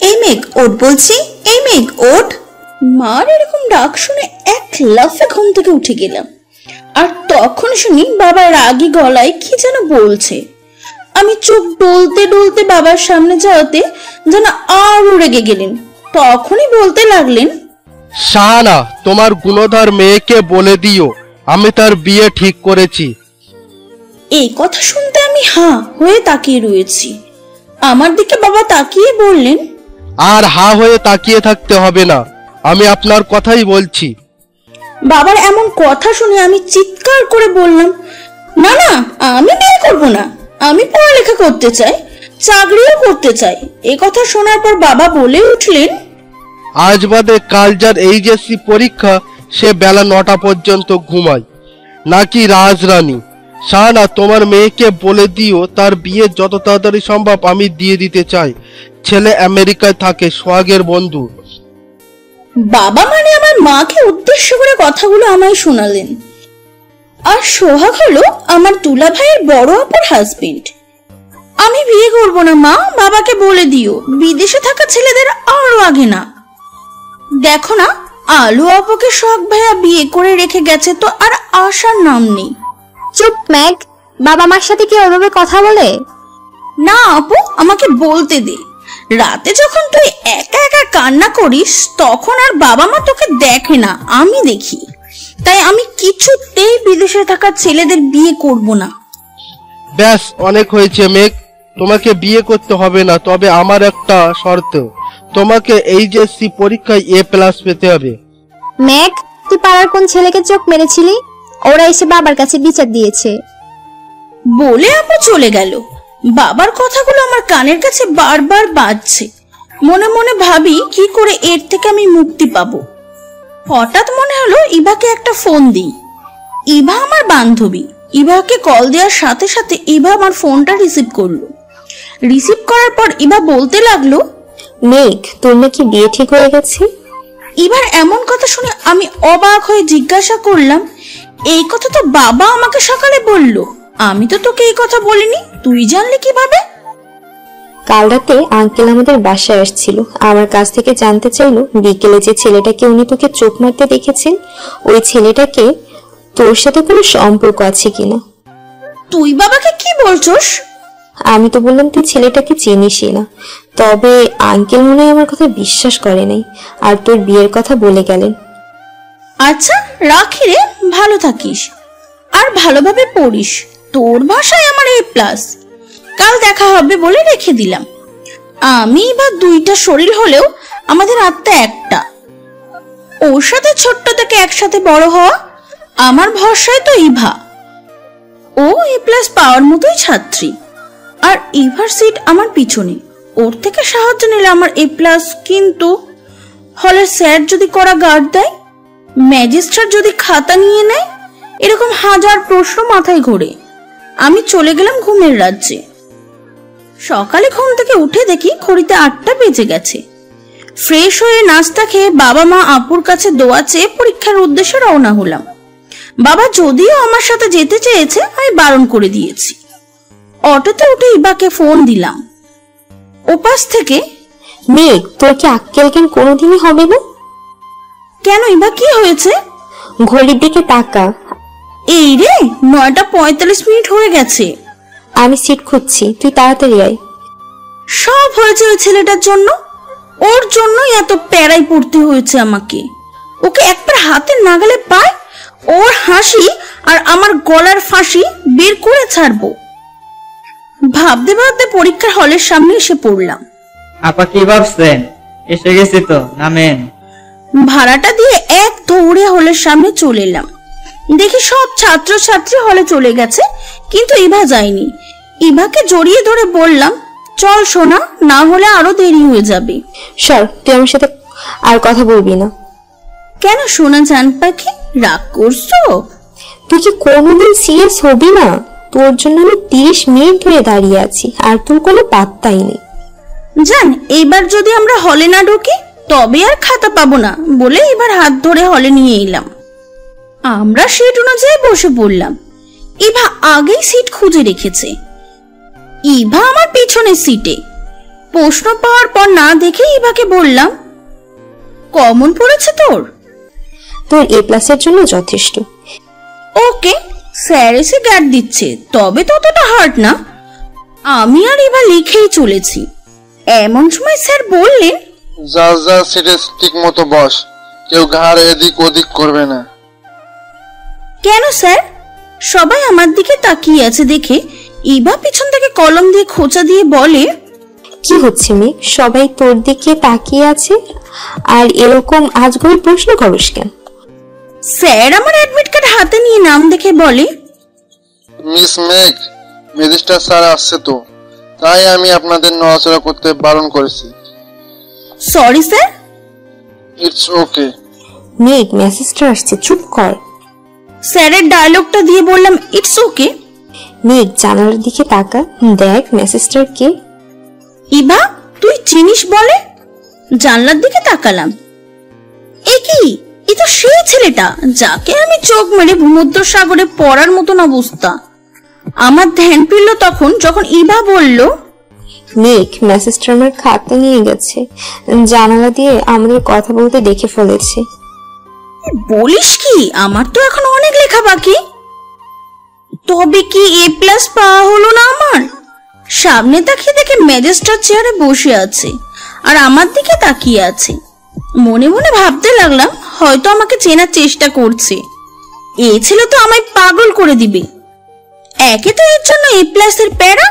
এই মেঘ ওঠ বলছি, এই মেঘ ওঠ। মার এরকম ডাক শুনে এক লাফে ঘুম থেকে উঠে গেলাম, আর তখন শুনি বাবা রাগী গলায় কি যেন বলছে। আমি চোখ ডলতে ডলতে বাবার সামনে যাওয়াতে যেন আরো রেগে গেলেন। তখনই বলতে লাগলেন, শাহানা, তোমার গুণধর মেয়েকে বলে দিও আমি তার বিয়ে ঠিক করেছি। এই কথা শুনতে আমি হাঁ হয়ে তাকিয়ে রয়েছি। আমার দিকে বাবা তাকিয়ে বললেন, আর হা হয়ে তাকিয়ে থাকতে হবে না, আমি আপনার কথাই বলছি। বাবার এমন কথা শুনে আমি চিৎকার করে বললাম, না না, আমি বিয়ে করব না, আমি পড়ালেখা করতে চাই, চাকরিও করতে চাই। এই কথা শোনার পর বাবা বলে উঠলেন, আজ বাদে কাল যার এইচএসসি পরীক্ষা সে বেলা 9টা পর্যন্ত ঘুমায় নাকি রাজরানী। শাহানা, তোমার মেয়েকে বলে দিও তার বিয়ে যত তাড়াতাড়ি সম্ভব আমি দিয়ে দিতে চাই। ছেলে আমেরিকায় থাকে, সোহাগের বন্ধু। বাবা মানে আমার মাকে উদ্দেশ্য করে কথাগুলো আমায় শোনালেন। আর সোহাগ হলো আমার দুলা ভাইয়ের বড় আপুর হাজবেন্ড। আমি বিয়ে করব না মা, বাবাকে বলে দিও বিদেশে থাকা ছেলেদের আরো আগে না। দেখো না, আলু আপুকে সোহাগ ভাইয়া বিয়ে করে রেখে গেছে তো আর আসার নাম নেই। চুপ ম্যাগ, বাবা মার সাথে কি ওইভাবে কথা বলে? না আপু, আমাকে বলতে দে। রাতে যখন তুই একা একা কান্না করিস তখন আর বাবা মা তোকে দেখে না, আমি দেখি। তাই আমি কিছুতেই বিদেশে থাকা ছেলেদের বিয়ে করব না। ব্যাস, অনেক হয়েছে মেঘ, তোমাকে বিয়ে করতে হবে না। তবে আমার একটা শর্ত, তোমাকে এইচএসসি পরীক্ষায় A+ পেতে হবে। ম্যাগ, তুই পাড়ার কোন ছেলেকে চোখ মেরেছিলি? ওরা এসে বাবার কাছে বিচার দিয়েছে। বলে আপু চলে গেল। বাবার কথাগুলো আমার কানের কাছে বারবার বাজছে। মনে মনে ভাবি কি করে এর থেকে আমি মুক্তি পাবো। হঠাৎ মনে হলো ইভাকে একটা ফোন দিই। ইভা আমার বান্ধবী। ইভাকে কল দেওয়ার সাথে সাথে ইভা আমার ফোনটা রিসিভ করলো। রিসিভ করার পর ইভা বলতে লাগলো, মেঘ, তোর নাকি বিয়ে ঠিক হয়ে গেছে? ইভার এমন কথা শুনে আমি অবাক হয়ে জিজ্ঞাসা করলাম, এই কথা তো বাবা আমাকে সকালে বললো, আমি তো তোকে এই কথা বলিনি, তুই জানলি কিভাবে? কাল রাতে আঙ্কেল আমাদের বাসায় আসছিল, আমার কাছ থেকে জানতে চাইলো বিকেলে যে ছেলেটাকে উনি তোকে চোখ মারতে দেখেছেন ওই ছেলেটাকে তোর সাথে কোনো সম্পর্ক আছে কিনা। তুই বাবাকে কি বলছস? আমি তো বললাম তুই ছেলেটাকে চিনিসই না, তবে আঙ্কেল মনে হয় আমার কথা বিশ্বাস করে নাই আর তোর বিয়ের কথা বলে গেলেন। আচ্ছা রাখি রে, ভালো থাকিস আর ভালোভাবে পড়িস। তোর ভাষায় আমার A+। কাল দেখা হবে বলে রেখে দিলাম। আমি বা দুইটা শরীর হলেও আমাদের আত্মা একটা। ওর সাথে ছোট্ট থেকে একসাথে বড় হওয়া, আমার ভরসায় তো ইভা। ও A+ পাওয়ার মতোই ছাত্রী, আর ইভার সিট আমার পিছনে। ওর থেকে সাহায্য নিলে আমার A+, কিন্তু হলের স্যার যদি করা গার্ড দেয়, ম্যাজিস্ট্রেট যদি খাতা নিয়ে নেয়, এরকম হাজার প্রশ্ন মাথায় ঘোরে। আমি চলে গেলাম ঘুমের রাজ্যে। সকালে ঘুম থেকে উঠে দেখি ঘড়িতে 8টা বেজে গেছে। ফ্রেশ হয়ে নাস্তা খেয়ে বাবা মা আপুর কাছে দোয়া চেয়ে পরীক্ষার উদ্দেশ্যে রওনা হলাম। বাবা যদিও আমার সাথে যেতে চেয়েছে, আমি বারণ করে দিয়েছি। অটোতে উঠে ইবাকে ফোন দিলাম। ওপাশ থেকে, মেঘ, তোর কি আক্কেল জ্ঞান কোনোদিনই হবে না? কেন ইবা, কি হয়েছে? ঘড়ির দিকে তাকা। এই রে, 9টা 45 হয়ে গেছে। আমি সিট খুঁজছি, তুই তাড়াতাড়ি আয়। সব হয়েছে ওই ছেলেটার জন্য। ওর জন্যই এত প্যারাই পড়তে হয়েছে আমাকে। ওকে একবার হাতে নাগালে পায়, ওর হাসি আর আমার গলার ফাঁসি বের করে ছাড়বো। ভাবতে ভাবতে পরীক্ষার হলের সামনে এসে পড়লাম। আপা কি ভাবছেন? এসে গেছি তো, নামেন। ভাড়াটা দিয়ে এক দৌড়ে হলের সামনে চলে এলাম। দেখি সব ছাত্রছাত্রী হলে চলে গেছে, কিন্তু ইভা যায়নি। ইভাকে জড়িয়ে ধরে বললাম, চল সোনা, না হলে আরো দেরি হয়ে যাবে। সর, তুই আমার সাথে আর কথা বলবি না। কেন সোনা জান পাখি, রাগ করছো? তুই কি কোনোদিন সিরিয়াস হবি না? তোর জন্য আমি 30 মিনিট ধরে দাঁড়িয়ে আছি আর তোর কোনো পাত্তাই নেই। জান, এইবার যদি আমরা হলে না ঢুকি তবে আর খাতা পাবো না বলে এবার হাত ধরে হলে নিয়ে এলাম। আমরা সিট অনুযায়ী বসে পড়লাম। ইভা আগেই সিট খুঁজে রেখেছে। ইভা আমার পিছনের সিটে, প্রশ্ন পাওয়ার পর না দেখে ইভাকে বললাম, কমন পড়েছে তোর? তোর A+-এর জন্য যথেষ্ট। ওকে, স্যার এসে গার্ড দিচ্ছে, তবে ততটা হার্ড না। আমি আর ইভা লিখেই চলেছি। এমন সময় স্যার বললেন, যা যা সিটে ঠিক মতো বস, কেউ ঘাড় এদিক ওদিক করবে না। কেন স্যার? সবাই আমার দিকে তাকিয়ে আছে দেখে ইভা পিছন থেকে কলম দিয়ে খোঁচা দিয়ে বলে, কি হচ্ছে মেয়ে, সবাই তোর দিকে তাকিয়ে আছে আর এরকম আজগুবি প্রশ্ন করস কেন? স্যার আমার অ্যাডমিট কার্ড হাতে নিয়ে নাম দেখে বলে, মিস মেঘ, ম্যাজিস্ট্রেট স্যার আসছে তো, তাই আমি আপনাদের নড়াচড়া করতে বারণ করেছি। Sorry sir. It's okay. মেঘ, ম্যাজিস্ট্রেট আসছে, চুপ কর। স্যারের ডায়লগটা দিয়ে বললাম, ইটস ওকে। মেঘ, জানালার দিকে তাকা, দেখ ম্যাজিস্ট্রেট কে। ইভা, তুই চিনিস বলে? জানলার দিকে তাকালাম। এ কি, এ তো সেই ছেলেটা যাকে আমি চোখ মেরে ভূমধ্য সাগরে পড়ার মতন অবস্থা। আমার ধ্যান ফিরল তখন যখন ইভা বলল, মেঘ, ম্যাজিস্ট্রেট আমার খাতা নিয়ে গেছে, জানালা দিয়ে আমাদের কথা বলতে দেখে ফেলেছে। বলিস কি? আমার তো এখন অনেক লেখা বাকি। তবে কি A+ পাওয়া হলো না আমার? সামনে তাকিয়ে দেখে ম্যাজিস্ট্রেট চেয়ারে বসে আছে আর আমার দিকে তাকিয়ে আছে। মনে মনে ভাবতে লাগলাম, হয়তো আমাকে চেনার চেষ্টা করছে। এ ছেলে তো আমায় পাগল করে দিবে। একে তো এর জন্য A+ এর প্যারা,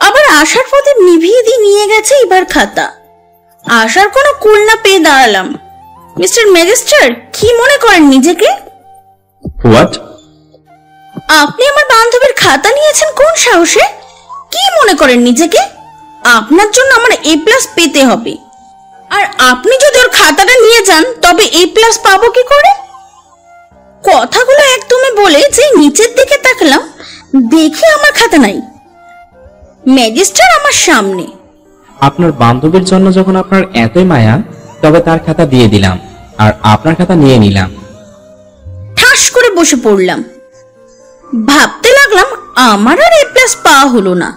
আবার আসার পথে নিভিয়ে দিয়ে নিয়ে গেছে এবার খাতা। আসার কোনো কুল না পেয়ে দাঁড়ালাম। মিস্টার ম্যাজিস্ট্রেট, কি মনে করেন নিজেকে? হোয়াট? আপনি আমার বান্ধবীর খাতা নিয়েছেন কোন সাহসে? কি মনে করেন নিজেকে? আপনার জন্য আমার A+ পেতে হবে। আর আপনি যদি ওর খাতাটা নিয়ে যান তবে A+ পাবো কি করে? কথাগুলো একদমই বলে যে নিচের দিকে তাকলাম, দেখি আমার খাতা নাই। ম্যাজিস্ট্রেট আমার সামনে। আপনার বান্ধবীর জন্য যখন আপনার এতই মায়া, তবে তার খাতা দিয়ে দিলাম আর আপনার খাতা নিয়ে নিলাম। ঠাস করে বসে পড়লাম। ভাবতে লাগলাম, আমার আর A+ পাওয়া হলো না।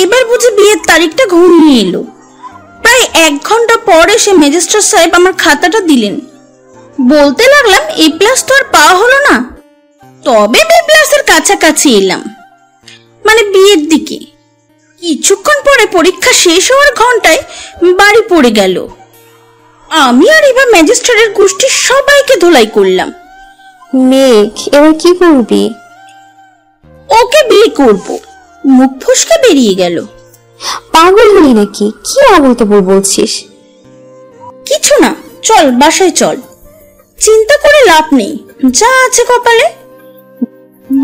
এবার বুঝি বিয়ের তারিখটা ঘুরিয়ে এলো। প্রায় 1 ঘন্টা পর এসে ম্যাজিস্ট্রেট সাহেব আমার খাতাটা দিলেন। বলতে লাগলাম, A+ তো আর পাওয়া হলো না, তবে B+ এর কাছাকাছি এলাম, মানে বিয়ের দিকে। কিছুক্ষণ পরে পরীক্ষা শেষ হওয়ার ঘন্টায় বাড়ি পড়ে গেল। আমি আর এবার ম্যাজিস্ট্রেটের গোষ্ঠীর সবাইকে ধোলাই করলাম। মেঘ, এবার কি করবি? ওকে বিয়ে করব। মুখ ফসকে বেরিয়ে গেল। পাগল হলি নাকি? কি আবল তাবল বলছিস? কিছু না, চল বাসায় চল। চিন্তা করে লাভ নেই, যা আছে কপালে।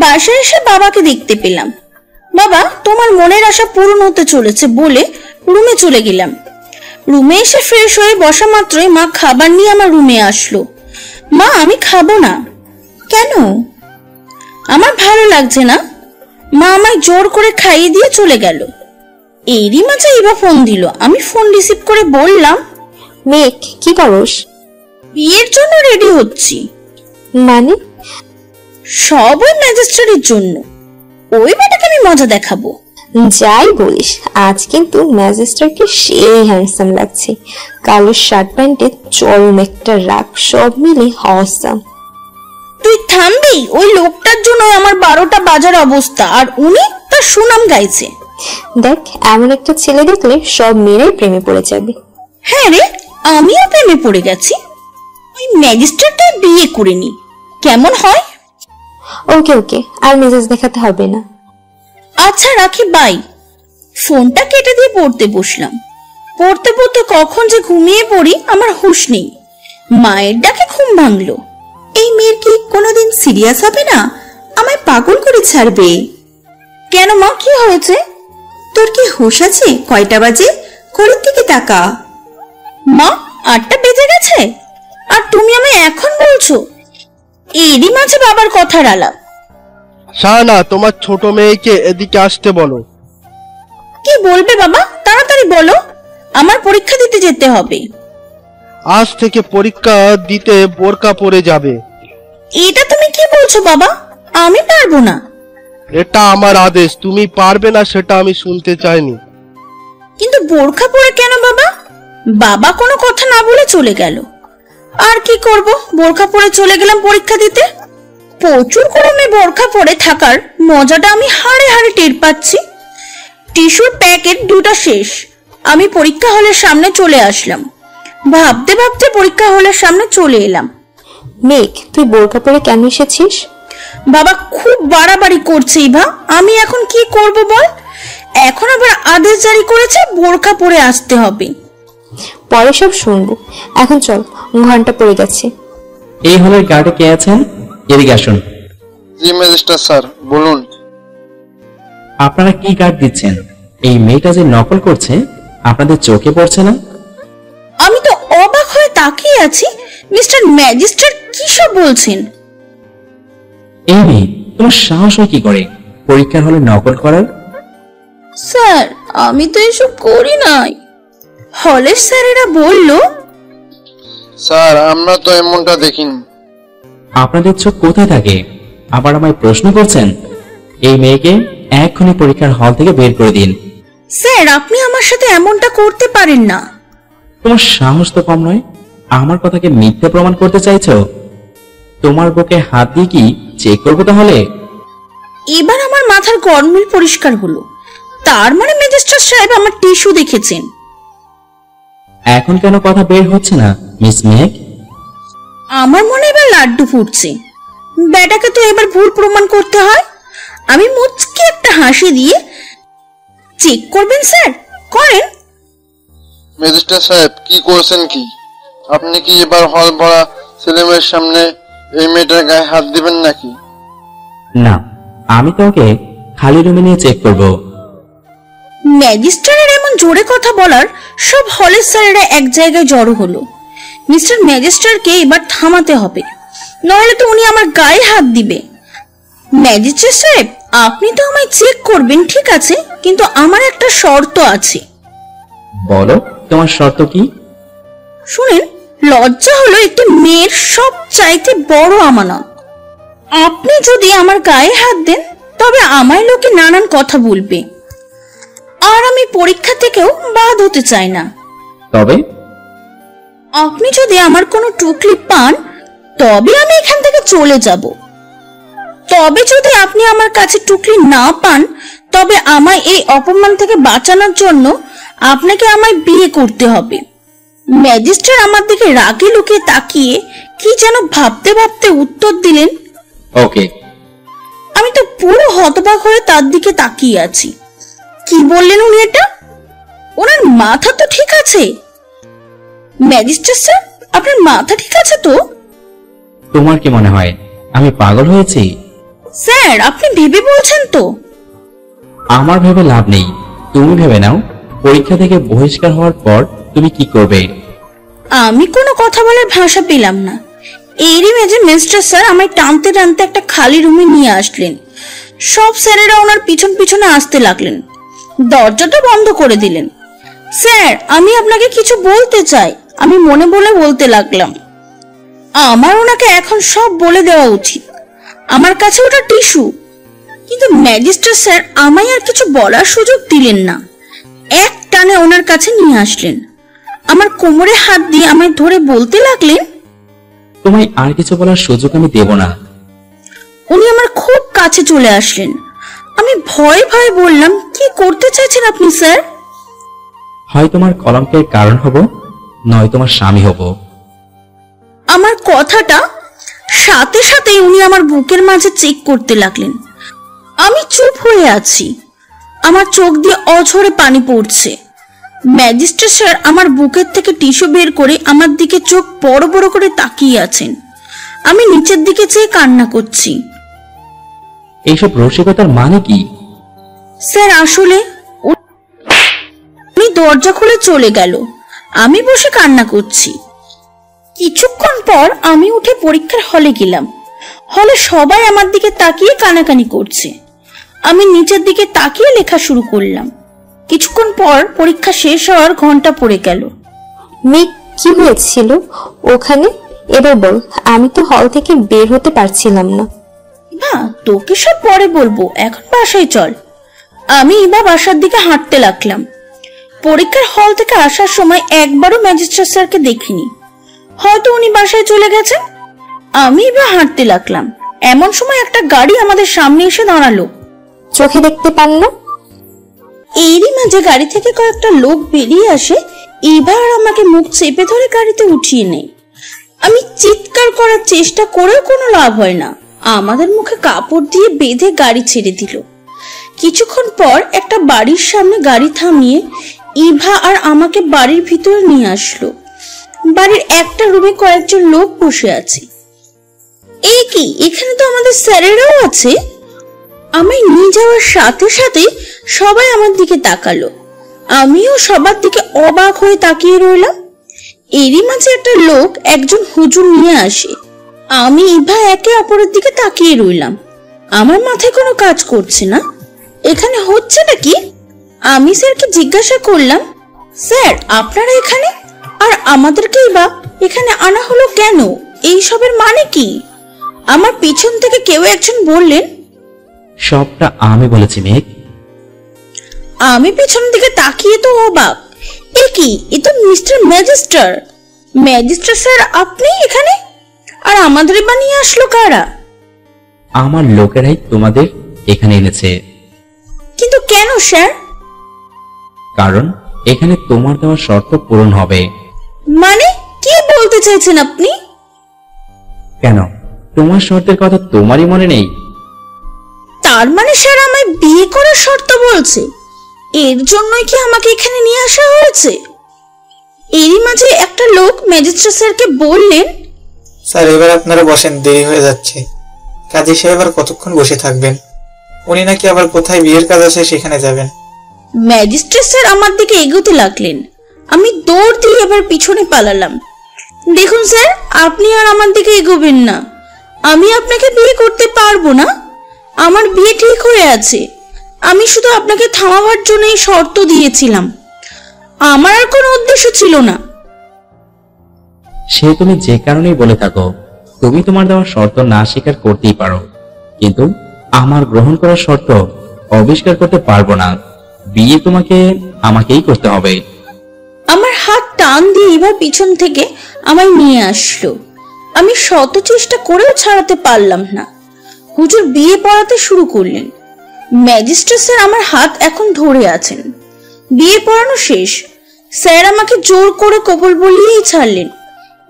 বাসায় এসে বাবাকে দেখতে পেলাম। বাবা, তোমার মনের আশা পূরণ হতে চলেছে বলে রুমে চলে গেলাম। রুমে এসে ফ্রেশ হয়ে বসা মাত্রই মা খাবার নিয়ে আমার রুমে আসলো। মা, আমি খাবো না। কেন? আমার ভালো লাগছে না। মা আমায় জোর করে খাইয়ে দিয়ে চলে গেল। এরই মাঝে ইভা ফোন দিল। আমি ফোন রিসিভ করে বললাম, মেঘ, কি করস? বিয়ের জন্য রেডি হচ্ছি। মানে? সব ওই ম্যাজিস্ট্রেটের জন্য। ওই বেটাকে আমি মজা দেখাবো। যাই বলিস, আজ কিন্তু ম্যাজিস্ট্রেটকে সেই হ্যান্ডসাম লাগছে। কালো শার্ট প্যান্টে চরম একটা রাগ, সব মিলে অসাম। তুই থামবি? ওই লোকটার জন্য আমার 12টা বাজার অবস্থা, আর উনি তার সুনাম গাইছে। দেখ, এমন একটা ছেলে দেখলে সব মেয়েরাই প্রেমে পড়ে যাবে। হ্যাঁ রে, আমিও প্রেমে পড়ে গেছি। ওই ম্যাজিস্ট্রেটটা বিয়ে করে নি, কেমন হয়? ওকে ওকে, আর মেজাজ দেখাতে হবে না। আচ্ছা রাখি, বাই। ফোনটা কেটে দিয়ে পড়তে বসলাম। পড়তে পড়তে কখন যে ঘুমিয়ে পড়ি আমার হুঁশ নেই। মায়ের ডাকে ঘুম ভাঙলো। এই মেয়ের কি কোনোদিন সিরিয়াস হবে না? আমায় পাগল করে ছাড়বে। কেন মা, কি হয়েছে? তোর কি হুঁশ আছে? কয়টা বাজে? ঘড়ির দিকে তাকা। মা, 8টা বেজে গেছে আর তুমি আমায় এখন বলছো? এরই মাঝে বাবার কথার আলাপ। শাহানা, তোমার ছোট মেয়েকে এদিকে আসতে বলো। কি বলবে বাবা? তাড়াতাড়ি বলো, আমার পরীক্ষা দিতে যেতে হবে। আজ থেকে পরীক্ষা দিতে বোরকা পরে যাবে। এটা তুমি কি বলছো বাবা? আমি পারবো না। এটা আমার আদেশ, তুমি পারবে না সেটা আমি শুনতে চাইনি। কিন্তু বোরখা পরে কেন বাবা? বাবা কোনো কথা না বলে চলে গেল। আর কি করব, বোরখা পরে চলে গেলাম পরীক্ষা দিতে। প্রচুর গরমে বোরখা পরে থাকার মজাটা আমি হাড়ে হাড়ে টের পাচ্ছি। টিস্যুর প্যাকেট দুটো শেষ। আমি পরীক্ষা হলের সামনে চলে আসলাম। ভাবতে ভাবতে পরীক্ষা হলের সামনে চলে এলাম। মেঘ, তুই বোরকা পরে কেন এসেছিস? বাবা খুব বাড়াবাড়ি করছে ইভা, আমি এখন কি করব বল? এখন আবার আদেশ জারি করেছে বোরখা পরে আসতে হবে। পরে সব শুনবো, এখন চল, ঘন্টা পড়ে গেছে। এই হলের গার্ডে কে আছেন? এদিকে আসুন। জি ম্যাজিস্ট্রেট স্যার, বলুন। আপনারা কি গার্ড দিচ্ছেন? এই মেয়েটা যে নকল করছে আপনাদের চোখে পড়ছে না? আমি তো অবাক হয়ে তাকিয়ে আছি। মিস্টার ম্যাজিস্ট্রেট কি সব বলছেন? এই মেয়ে, তোমার সাহস হয় কি করে পরীক্ষার হলে নকল করার? স্যার, আমি তো এসব করি নাই। হলের স্যারেরা বলল। স্যার, আমরা তো এমনটা দেখিনি। আপনাদের চোখ কোথায় থাকে? আবার আমায় প্রশ্ন করছেন? এই মেয়েকে এক্ষুনি পরীক্ষার হল থেকে বের করে দিন। স্যার, আপনি আমার সাথে এমনটা করতে পারেন না। তোমার সাহস তো কম নয়, আমার কথাকে মিথ্যে প্রমাণ করতে চাইছো? তোমার বুকে হাত দিয়ে কি চেক করবো তাহলে? এবার আমার মাথার গরমিল পরিষ্কার হলো। তার মানে ম্যাজিস্ট্রেট সাহেব আমার টিস্যু দেখেছেন। এখন কেন কথা বের হচ্ছে না মিস মেঘ? আমার মনে এবার লাড্ডু ফুটছে। ব্যাটাকে তো এবার ভুল প্রমাণ করতে হয়। আমি মুচকি একটা হাসি দিয়ে, চেক করবেন স্যার? করেন। ম্যাজিস্ট্রেট সাহেব, কি করছেন কি? আপনি কি এবার হল ভরা ছেলেমেয়ের সামনে এই মেয়েটার গায়ে হাত দিবেন নাকি? না, আমি তো ওকে খালি রুমে নিয়ে চেক করব। ম্যাজিস্ট্রেটের এমন জোরে কথা বলার সব হলের স্যারেরা এক জায়গায় জড়ো হলো। মিস্টার ম্যাজিস্ট্রেটকে এবার থামাতে হবে, নইলে তো উনি আমার গায়ে হাত দিবে। ম্যাজিস্ট্রেট সাহেব, আপনি তো আমায় চেক করবেন, ঠিক আছে, কিন্তু আমার একটা শর্ত আছে। বলো, তোমার শর্ত কি? শুনেন, লজ্জা হলো একটি মেয়ের সব চাইতে বড় আমানত। আপনি যদি আমার গায়ে হাত দেন তবে আমায় লোকে নানান কথা বলবে, আর আমি পরীক্ষা থেকেও বাদ হতে চাই না। তবে আপনি যদি আমার কোনো টুকলি পান তবে আমি এখান থেকে চলে যাব। তবে যদি আপনি আমার কাছে টুকলি না পান তবে আমায় এই অপমান থেকে বাঁচানোর জন্য আপনাকে আমায় বিয়ে করতে হবে। ম্যাজিস্ট্রেট আমার দিকে রাগে লুকিয়ে তাকিয়ে কি যেন ভাবতে ভাবতে উত্তর দিলেন। ওকে। আমি তো পুরো হতবাক হয়ে তার দিকে তাকিয়ে আছি। কি বললেন উনি এটা? ওনার মাথা তো ঠিক আছে? ম্যাজিস্ট্রেট স্যার, আপনার মাথা ঠিক আছে তো? তোমার কি মনে হয় আমি পাগল হয়েছি? স্যার, আপনি ভেবে বলছেন তো? আমার ভেবে লাভ নেই, তুমি ভেবে নাও পরীক্ষা থেকে বহিষ্কার হওয়ার পর তুমি কি করবে। আমি কোনো কথা বলার ভাষা পেলাম না। এরই মাঝে মিস্টার স্যার আমায় টানতে টানতে একটা খালি রুমে নিয়ে আসলেন। সব স্যারেরা ওনার পিছন পিছনে আসতে লাগলেন। দরজাটা বন্ধ করে দিলেন। স্যার, আমি আপনাকে কিছু বলতে চাই, আমি মনে বলে বলতে লাগলাম। আমার ওনাকে এখন সব বলে দেওয়া উচিত। আমার কাছে ওটা টিস্যু। কিন্তু ম্যাজিস্ট্রেট স্যার আমায় আর কিছু বলার সুযোগ দিলেন না। এক টানে ওনার কাছে নিয়ে আসলেন। আমার কোমরে হাত দিয়ে আমায় ধরে বলতে লাগলেন, তোমায় আর কিছু বলার সুযোগ আমি দেব না। উনি আমার খুব কাছে চলে আসলেন। আমি ভয়ে ভয়ে বললাম, কি করতে চাইছেন আপনি স্যার? হয় তোমার কলঙ্কের কারণ হব, নয় তোমার স্বামী হব। আমার কথাটা সাথে সাথে উনি আমার বুকের মাঝে চেক করতে লাগলেন। আমি চুপ হয়ে আছি। আমার চোখ দিয়ে অঝরে পানি পড়ছে। ম্যাজিস্ট্রেট স্যার আমার বুকের থেকে টিস্যু বের করে আমার দিকে চোখ বড় বড় করে তাকিয়ে আছেন। আমি নিচের দিকে চেয়ে কান্না করছি। এইসব রসিকতার মানে কি? স্যার, আসলে উনি দরজা খুলে চলে গেল। আমি বসে কান্না করছি। কিছুক্ষণ পর আমি উঠে পরীক্ষার হলে গেলাম। হলে সবাই আমার দিকে তাকিয়ে কানাকানি করছে। আমি নিচের দিকে তাকিয়ে লেখা শুরু করলাম। কিছুক্ষণ পর পরীক্ষা শেষ হওয়ার ঘন্টা পড়ে গেল। মেঘ, কি হয়েছিল ওখানে? এবার বল, আমি তো হল থেকে বের হতে পারছিলাম না। না, তোকে সব পরে বলবো, এখন বাসায় চল। আমি বাসার দিকে হাঁটতে লাগলাম। পরীক্ষার হল থেকে আসার সময় একবারও ম্যাজিস্ট্রেট স্যারকে দেখিনি। হয়তো উনি বাসায় চলে গেছেন। আমি এবার হাঁটতে লাগলাম, এমন সময় একটা গাড়ি আমাদের সামনে এসে দাঁড়ালো। চোখে দেখতে পান না? এরই মাঝে গাড়ি থেকে কয়েকটা লোক বেরিয়ে আসে। এবার আমাকে মুখ চেপে ধরে গাড়িতে উঠিয়ে নেয়। আমি চিৎকার করার চেষ্টা করেও কোনো লাভ হয় না। আমাদের মুখে কাপড় দিয়ে বেঁধে গাড়ি ছেড়ে দিল। কিছুক্ষণ পর একটা বাড়ির সামনে গাড়ি থামিয়ে ইভা আর আমাকে বাড়ির ভিতরে নিয়ে আসলো। বাড়ির একটা রুমে কয়েকজন লোক বসে আছে। এই কি, এখানে তো আমাদের স্যারেরাও আছে। আমি নিয়ে যাওয়ার সাথে সাথে সবাই আমার দিকে তাকালো। আমিও সবার দিকে অবাক হয়ে তাকিয়ে রইলাম। এরই মাঝে একটা লোক একজন হুজুর নিয়ে আসে। আমি ইভা একে অপরের দিকে তাকিয়ে রইলাম। আমার মাথায় কোনো কাজ করছে না। এখানে হচ্ছে নাকি? আমি স্যারকে জিজ্ঞাসা করলাম, স্যার আপনারা এখানে, আর আমাদেরকেই বা এখানে আনা হলো কেন? এই সবের মানে কি? আমার পিছন থেকে কেউ একজন বললেন, সবটা আমি বলেছি মেঘ। আমি পিছন দিকে তাকিয়ে তো অবাক। এ কি, এ তো মিস্টার ম্যাজিস্টার। ম্যাজিস্টার স্যার আপনি এখানে? আর আমাদের বানিয়ে আসলো কারা? আমার লোকেরাই তোমাদের এখানে এনেছে। কিন্তু কেন স্যার? কারণ এখানে তোমার দেওয়া শর্ত পূরণ হবে। মানে কি বলতে চাইছেন আপনি? কেন, তোমার শর্তের কথা তোমারই মনে নেই? তার মানে স্যার আমায় বিয়ে করার শর্ত বলছে? এর জন্যই কি আমাকে এখানে নিয়ে আসা হয়েছে? এরই মাঝে একটা লোক ম্যাজিস্ট্রেট স্যারকে বললেন, স্যার এবার আপনারা বসেন, দেরি হয়ে যাচ্ছে। কাজী সাহেব আর কতক্ষণ বসে থাকবেন? উনি নাকি আবার কোথায় বিয়ের কাজ আছে সেখানে যাবেন। ম্যাজিস্ট্রেট স্যার আমার দিকে এগোতে লাগলেন। আমি দৌড় দিয়ে এবার পিছনে পালালাম। দেখুন স্যার, আপনি আর আমার দিকে এগোবেন না। আমি আপনাকে বিয়ে করতে পারবো না। আমার বিয়ে ঠিক হয়ে আছে। আমি শুধু আপনাকে থামাবার জন্য এই শর্ত দিয়েছিলাম। আমার আর কোনো উদ্দেশ্য ছিল না। সে তুমি যে কারণেই বলে থাকো, তুমি তোমার দেওয়া শর্ত না স্বীকার করতেই পারো, কিন্তু আমার গ্রহণ করার শর্ত অবিষ্কার করতে পারবো না। বিয়ে তোমাকে আমাকেই করতে হবে। আমার হাত টান দিয়ে এবার পিছন থেকে আমায় নিয়ে আসলো। আমি শত চেষ্টা করেও ছাড়াতে পারলাম না। হুজুর বিয়ে পড়াতে শুরু করলেন। ম্যাজিস্ট্রেট স্যার আমার হাত এখন ধরে আছেন। বিয়ে পড়ানো শেষ। স্যার আমাকে জোর করে কবুল বলিয়েই ছাড়লেন।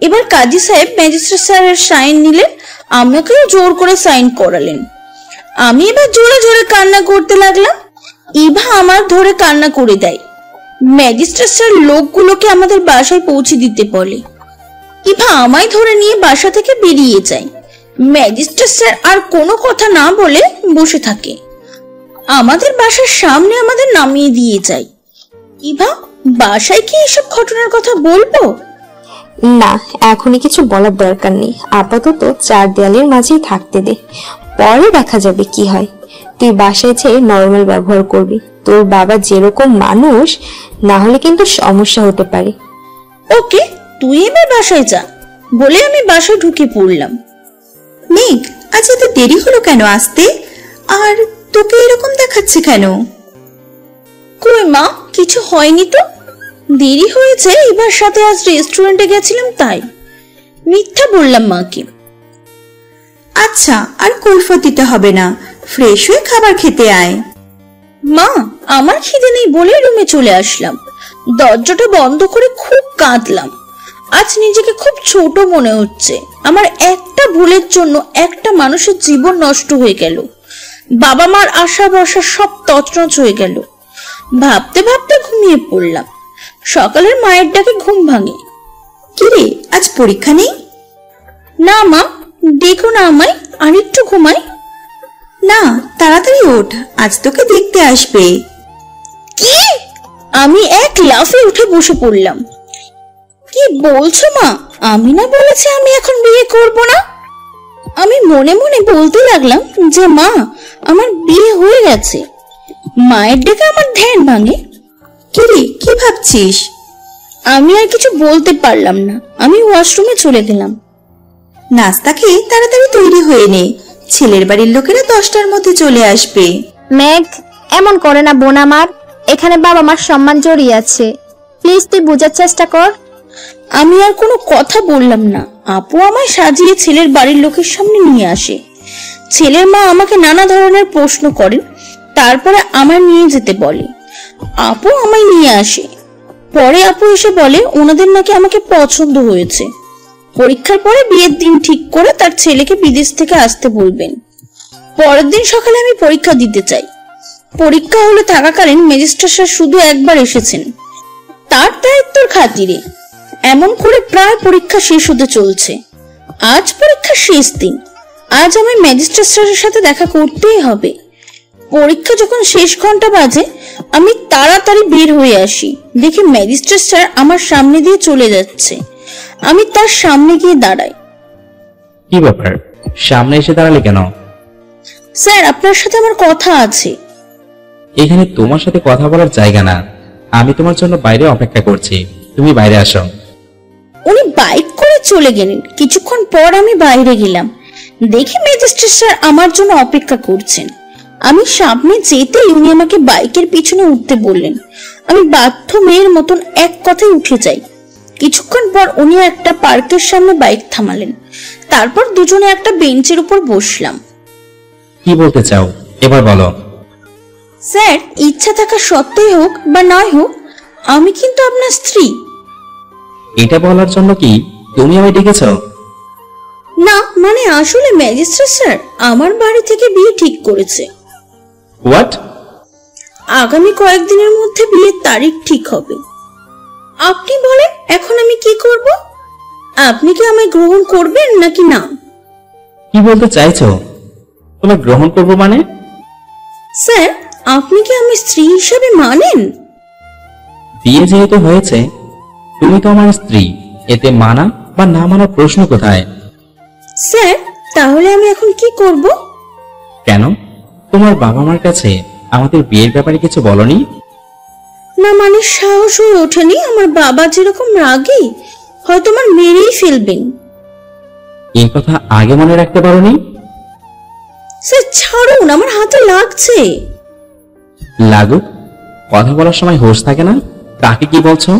এবার কাজী সাহেব ম্যাজিস্ট্রেট স্যারের সাইন নিলেন, আমাকেও জোর করে সাইন করালেন। আমি এবার জোরে জোরে কান্না করতে লাগলাম। ইভা আমার ধরে কান্না করে দেয়। ম্যাজিস্ট্রেট স্যার লোকগুলোকে আমাদের বাসায় পৌঁছে দিতে বলে। ইভা আমায় ধরে নিয়ে বাসা থেকে বেরিয়ে যায়। ম্যাজিস্ট্রেট স্যার আর কোনো কথা না বলে বসে থাকে। আমাদের বাসার সামনে আমাদের নামিয়ে দিয়ে যায়। ইভা, বাসায় কি এসব ঘটনার কথা বলবো? না, এখনই কিছু বলার দরকার নেই। আপাতত চার দেয়ালের মাঝেই থাকতে দে, পরে দেখা যাবে কি হয়। তুই বাসায় যেয়ে নর্মাল ব্যবহার করবি। তোর বাবা যেরকম মানুষ, না হলে কিন্তু সমস্যা হতে পারে। ওকে, তুই এবার বাসায় যা বলে আমি বাসায় ঢুকে পড়লাম। মেঘ, আজ এত দেরি হলো কেন আসতে? আর তোকে এরকম দেখাচ্ছে কেন? কই মা, কিছু হয়নি তো। দেরি হয়েছে এবার সাথে আজ রেস্টুরেন্টে গেছিলাম তাই। মিথ্যা বললাম মাকে। আচ্ছা, আর কৈফিয়ত দিতে হবে না। ফ্রেশ হয়ে খাবার খেতে আয়। মা, আমার খিদে নেই বলে রুমে চলে আসলাম। দরজাটা বন্ধ করে খুব কাঁদলাম। আজ নিজেকে খুব ছোট মনে হচ্ছে। আমার একটা ভুলের জন্য একটা মানুষের জীবন নষ্ট হয়ে গেল। বাবা মার আশা ভরসা সব তছনছ হয়ে গেল। ভাবতে ভাবতে ঘুমিয়ে পড়লাম। সকালের মায়ের ডাকে ঘুম ভাঙে। কিরে, আজ পরীক্ষা নেই? না মা, দেখো না আমায়, আর একটু ঘুমাই। না, তাড়াতাড়ি ওঠ, আজ তোকে দেখতে আসবে। কি? আমি এক লাফে উঠে বসে পড়লাম। কি বলছো মা? আমি না বলেছি আমি এখন বিয়ে করব না? আমি মনে মনে বলতে লাগলাম যে মা, আমার বিয়ে হয়ে গেছে। মায়ের ডেকে আমার ধ্যান ভাঙে। কিরে, কি ভাবছিস? আমি আর কিছু বলতে পারলাম না। আমি ওয়াশরুমে চলে গেলাম। নাস্তা খেয়ে তাড়াতাড়ি তৈরি হয়ে নে, ছেলের বাড়ির লোকেরা 10টার মধ্যে চলে আসবে। মেঘ, এমন করে না বোন আমার। এখানে বাবা মার সম্মান জড়িয়ে আছে, প্লিজ তুই বোঝার চেষ্টা কর। আমি আর কোনো কথা বললাম না। আপু আমায় সাজিয়ে ছেলের বাড়ির লোকের সামনে নিয়ে আসে। ছেলের মা আমাকে নানা ধরনের প্রশ্ন করেন, তারপরে আমায় নিয়ে যেতে বলে। আপু আমায় নিয়ে আসে। পরে আপু এসে বলে ওনাদের নাকি আমাকে পছন্দ হয়েছে। পরীক্ষার পরে বিয়ের দিন ঠিক করে তার ছেলেকে বিদেশ থেকে আসতে বলবেন। পরের দিন সকালে আমি পরীক্ষা দিতে চাই। পরীক্ষা হলে থাকাকালীন ম্যাজিস্ট্রেট স্যার শুধু একবার এসেছেন, তার দায়িত্বের খাতিরে। এমন করে প্রায় পরীক্ষা শেষ হতে চলছে। আজ পরীক্ষার শেষ দিন। আজ আমি ম্যাজিস্ট্রেট স্যারের সাথে দেখা করতেই হবে। পরীক্ষা যখন শেষ ঘন্টা বাজে, আমি তাড়াতাড়ি বের হয়ে আসি। দেখি ম্যাজিস্ট্রেট স্যার আমার সামনে দিয়ে চলে যাচ্ছে। আমি তার সামনে গিয়ে দাঁড়াই। কি ব্যাপার, সামনে এসে দাঁড়ালে কেন? স্যার, আপনার সাথে আমার কথা আছে। এখানে তোমার সাথে কথা বলার জায়গা না, আমি তোমার জন্য বাইরে অপেক্ষা করছি, তুমি বাইরে আসো। উনি বাইক করে চলে গেলেন। কিছুক্ষণ পর আমি বাইরে গেলাম। দেখি ম্যাজিস্ট্রেট স্যার আমার জন্য অপেক্ষা করছেন। আমি সামনে যেতেই উনি আমাকে বাইকের পিছনে উঠতে বললেন। আমি বাধ্য মেয়ের মতন এক কথায় উঠে যাই। কিছুক্ষণ পর উনি একটা পার্কের সামনে বাইক থামালেন। তারপর দুজনে একটা বেঞ্চের উপর বসলাম। কি বলতে চাও এবার বলো। স্যার, ইচ্ছা থাকা সত্ত্বেই হোক বা নয় হোক, আমি কিন্তু আপনার স্ত্রী। এটা বলার জন্য কি তুমি আমায় ডেকেছো? না, মানে আসলে ম্যাজিস্ট্রেট স্যার আমার বাড়ি থেকে বিয়ে ঠিক করেছে। হোয়াট? আগামী কয়েকদিনের মধ্যে বিয়ের তারিখ ঠিক হবে। আপনি বলেন এখন আমি কি করব? আপনি কি আমায় গ্রহণ করবেন নাকি না? কি বলতে চাইছো? তোমায় গ্রহণ করবো মানে? স্যার, আপনি কি আমি স্ত্রী হিসেবে মানেন? বিয়ে যেহেতু হয়েছে, তুমি তো আমার স্ত্রী, এতে মানা বা না মানার প্রশ্ন কোথায়? স্যার, তাহলে আমি এখন কি করব? কেন, তোমার বাবা মার কাছে আমাদের বিয়ের ব্যাপারে কিছু বলনি? না, মানে সাহস হয়ে ওঠেনি। আমার বাবা যেরকম রাগী, হয়তো আমার মেরেই ফেলবেন। এই কথা আগে মনে রাখতে পারোনি? স্যার ছাড়ুন, আমার হাতে লাগছে। লাগুক, কথা বলার সময় হোশ থাকে না, তাকে কি বলছো?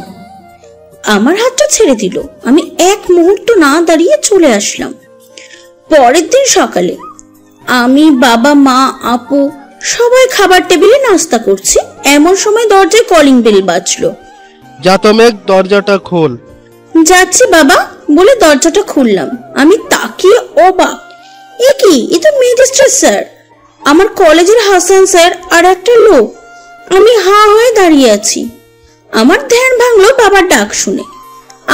আমার হাতটা ছেড়ে দিল। আমি এক মুহূর্ত না দাঁড়িয়ে চলে আসলাম। পরের দিন সকালে আমি, বাবা, মা, আপু সবাই খাবার টেবিলে নাস্তা করছি। এমন সময় দরজায় কলিং বেল বাজলো। যা তো মেঘ, দরজাটা খোল। যাচ্ছি বাবা বলে দরজাটা খুললাম। আমি তাকিয়ে অবাক। এ কি, এ তো ম্যাজিস্ট্রেট স্যার, আমার কলেজের হাসান স্যার আর একটা লোক। আমি হাঁ হয়ে দাঁড়িয়ে আছি। আমার ধ্যান ভাঙলো বাবার ডাক শুনে।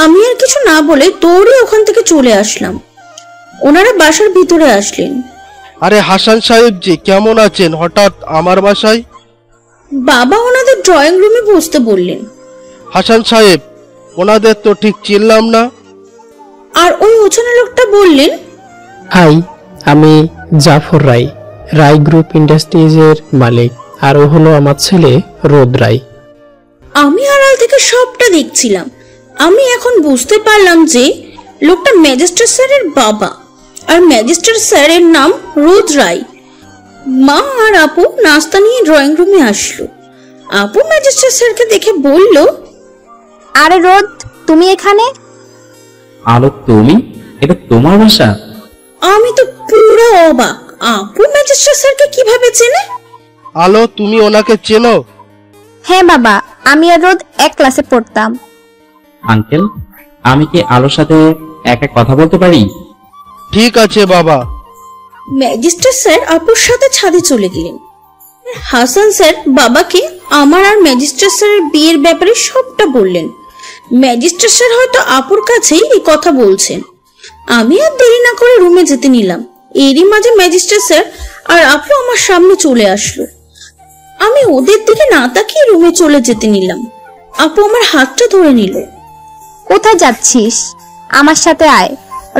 আমি আর কিছু না বলে দৌড়ে ওখান থেকে চলে আসলাম। ওনারা বাসার ভিতরে আসলেন। আরে হাসান সাহেব জি, কেমন আছেন? হঠাৎ আমার বাসায়? বাবা ওনাদের ড্রয়িং রুমে বসতে বললেন। হাসান সাহেব, ওনাদের তো ঠিক চিনলাম না। আর ওই ওজনের লোকটা বললেন, হাই, আমি জাফর রায়, রায় গ্রুপ ইন্ডাস্ট্রিজের মালিক, আর ও হলো আমার ছেলে রোদ রায়। আমি আড়াল থেকে সবটা দেখছিলাম। আমি এখন বুঝতে পারলাম যে লোকটা ম্যাজিস্ট্রেট স্যারের বাবা, আর ম্যাজিস্ট্রেট স্যারের নাম রোদ রায়। মা আর আপু নাস্তা নিয়ে ড্রয়িং রুমে আসলো। আপু ম্যাজিস্ট্রেট স্যারকে দেখে বলল, আরে রোদ, তুমি এখানে? আলো, তুমি? এটা তোমার বাসা? আমি তো পুরো অবাক। আপু ম্যাজিস্ট্রেট স্যারকে কিভাবে চেনে? আলো, তুমি ওনাকে চেনো? হ্যাঁ বাবা, আমি আর রোদ এক ক্লাসে পড়তাম। আঙ্কেল, আমি কি আলোর সাথে একা কথা বলতে পারি? ঠিক আছে বাবা। ম্যাজিস্ট্রেট স্যার আপুর সাথে ছাদে চলে গেলেন। হাসান স্যার বাবাকে আমার আর ম্যাজিস্ট্রেট স্যারের বিয়ের ব্যাপারে সবটা বললেন। ম্যাজিস্ট্রেট স্যার হয়তো আপুর কাছেই এই কথা বলছেন। আমি আর দেরি না করে রুমে যেতে নিলাম। এরই মাঝে ম্যাজিস্ট্রেট স্যার আর আপু আমার সামনে চলে আসলো। আমি ওদের দিকে না তাকিয়ে রুমে চলে যেতে নিলাম। আপু আমার হাতটা ধরে নিল। কোথায় যাচ্ছিস? আমার সাথে আয়,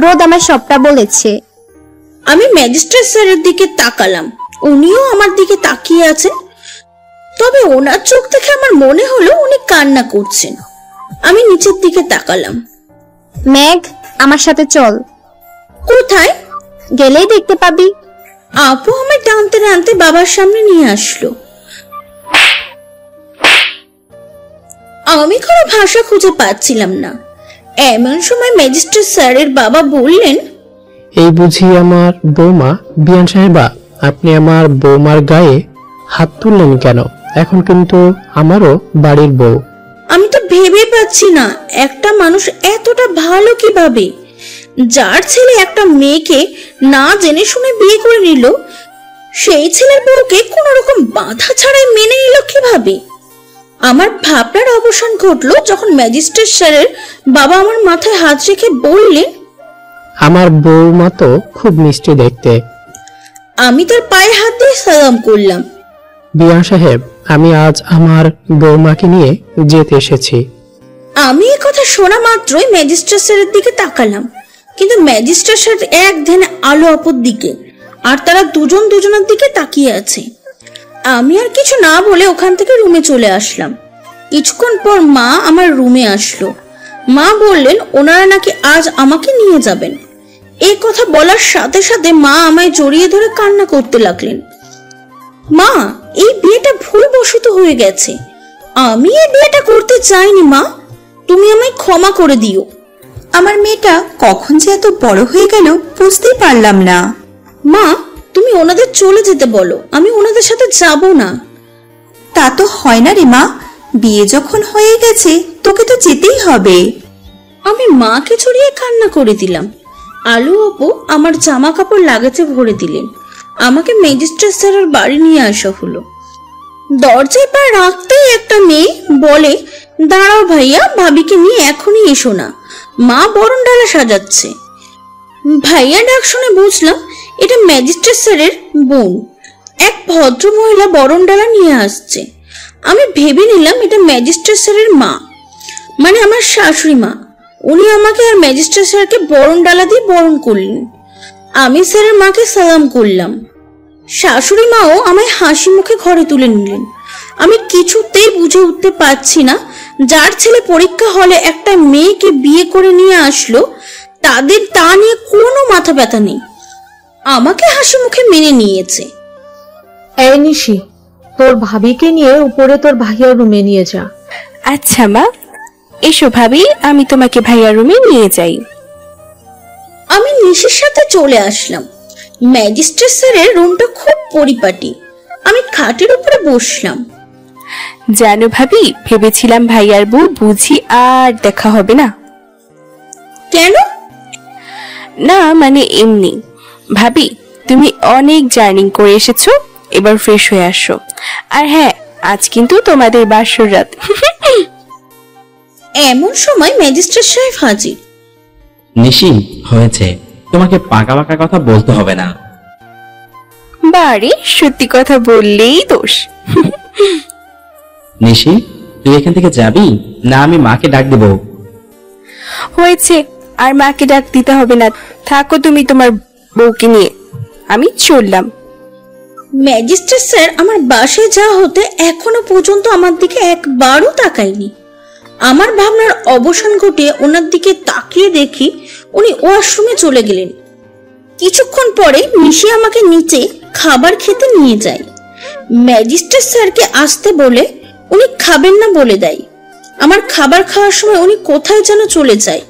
রোদ আমায় সবটা বলেছে। আমি ম্যাজিস্ট্রেট স্যারের দিকে তাকালাম। উনিও আমার দিকে তাকিয়ে আছেন, তবে ওনার চোখ দেখে আমার মনে হলো উনি কান্না করছেন। আমি নিচের দিকে তাকালাম। মেঘ, আমার সাথে চল। কোথায়? গেলেই দেখতে পাবি। আপু আমায় টানতে টানতে বাবার সামনে নিয়ে আসলো। আমি কোনো ভাষা খুঁজে পাচ্ছিলাম না। এমন সময় ম্যাজিস্ট্রেট স্যারের বাবা বললেন, এই বুঝি আমার বৌমা? বিয়ান সাহেবা, আপনি আমার বৌমার গায়ে হাত তুললেন কেন? এখন কিন্তু আমারও বাড়ির বউ। আমি তো ভেবে পাচ্ছি না একটা মানুষ এতটা ভালো কিভাবে, যার ছেলে একটা মেয়েকে না জেনে শুনে বিয়ে করে নিল, সেই ছেলের বউকে কোনো রকম বাধা ছাড়াই মেনে নিল কিভাবে? আমার ভাবনার অবসান ঘটলো যখন ম্যাজিস্ট্রেট স্যারের বাবা আমার মাথায় হাত রেখে বললেন, আমার বৌমা তো খুব মিষ্টি দেখতে। আমি তার পায়ে হাত দিয়ে সালাম করলাম। বিয়ান সাহেব, আমি আজ আমার বৌমাকে নিয়ে যেতে এসেছি। আমি এই কথা শোনা মাত্রই ম্যাজিস্ট্রেট স্যারের দিকে তাকালাম, কিন্তু ম্যাজিস্ট্রেট স্যার এক ধ্যানে আলো আপুর দিকে, আর তারা দুজন দুজনের দিকে তাকিয়ে আছে। আমি আর কিছু না বলে ওখান থেকে রুমে চলে আসলাম। কিছুক্ষণ পর মা আমার রুমে আসলো। মা বললেন ওনারা নাকি আজ আমাকে নিয়ে যাবেন। এই কথা বলার সাথে সাথে মা আমায় জড়িয়ে ধরে কান্না করতে লাগলেন। মা, এই বিয়েটা ভুলবশত হয়ে গেছে, আমি এই বিয়েটা করতে চাইনি মা, তুমি আমায় ক্ষমা করে দিও। আমার মেয়েটা কখন যে এত বড় হয়ে গেল বুঝতেই পারলাম না। মা, তুমি ওনাদের চলে যেতে বলো, আমি ওনাদের সাথে যাব না। তা তো হয় না রে মা, বিয়ে যখন হয়ে গেছে তোকে তো যেতেই হবে। আমি মাকে ছড়িয়ে কান্না করে দিলাম। আলু আপু আমার জামা কাপড় লাগেজে ভরে দিলেন। আমাকে ম্যাজিস্ট্রেট স্যারের বাড়ি নিয়ে আসা হলো। দরজায় পা রাখতেই একটা মেয়ে বলে, দাঁড়াও ভাইয়া, ভাবিকে নিয়ে এখনই এসো না, মা বরণ ডালা সাজাচ্ছে। ভাইয়া ডাক শুনে বুঝলাম এটা ম্যাজিস্ট্রেট স্যারের বোন। এক ভদ্র মহিলা বরণ ডালা নিয়ে আসছে। আমি ভেবে নিলাম এটা ম্যাজিস্ট্রেট স্যারের মা, মানে আমার শাশুড়ি মা। উনি আমাকে আর ম্যাজিস্ট্রেট স্যারকে বরণ ডালা দিয়ে বরণ করলেন। আমি স্যারের মাকে সালাম করলাম। শাশুড়ি মাও আমায় হাসি মুখে ঘরে তুলে নিলেন। আমি কিছুতেই বুঝে উঠতে পারছি না, যার ছেলে পরীক্ষা হলে একটা মেয়েকে বিয়ে করে নিয়ে আসলো, তাদের তা নিয়ে কোনো মাথা ব্যথা নেই। আমাকে হাসি মুখে মেনে নিয়েছে। এই নিশি, তোর ভাবিকে নিয়ে উপরে তোর ভাইয়ার রুমে নিয়ে যা। আচ্ছা মা, এসো ভাবি, আমি তোমাকে ভাইয়ার রুমে নিয়ে যাই। আমি নিশির সাথে চলে আসলাম। ম্যাজিস্ট্রেট স্যারের রুমটা খুব পরিপাটি। আমি খাটের উপরে বসলাম। জানো ভাবি, ভেবেছিলাম ভাইয়ার বউ বুঝি আর দেখা হবে না। কেন? না মানে এমনি। ভাবি, তুমি অনেক জার্নি করে এসেছো, এবার ফ্রেশ হয়ে আসো। আর হ্যাঁ, আজ কিন্তু তোমাদের বাসর রাত। এমন সময় ম্যাজিস্ট্রেট সাহেব হাজির। নিশি, হয়েছে, তোমাকে পাকা পাকা কথা বলতে হবে না। বারে, সত্যি কথা বললেই দোষ। নিশি, তুই এখান থেকে যাবি না আমি মাকে ডাক দেব? হয়েছে, আর মাকে ডাক দিতে হবে না, থাকো তুমি তোমার বউকে নিয়ে, আমি চললাম। ম্যাজিস্ট্রেট স্যার আমার বাসায় যা হতে এখনো পর্যন্ত আমার দিকে একবারও তাকায়নি। আমার ভাবনার অবসান ঘটিয়ে ওনার দিকে তাকিয়ে দেখি উনি ওয়াশরুমে চলে গেলেন। কিছুক্ষণ পরে নিশি আমাকে নিচে খাবার খেতে নিয়ে যায়। ম্যাজিস্ট্রেট স্যারকে আসতে বলে উনি খাবেন না বলে দেয়। আমার খাবার খাওয়ার সময় উনি কোথায় যেন চলে যায়।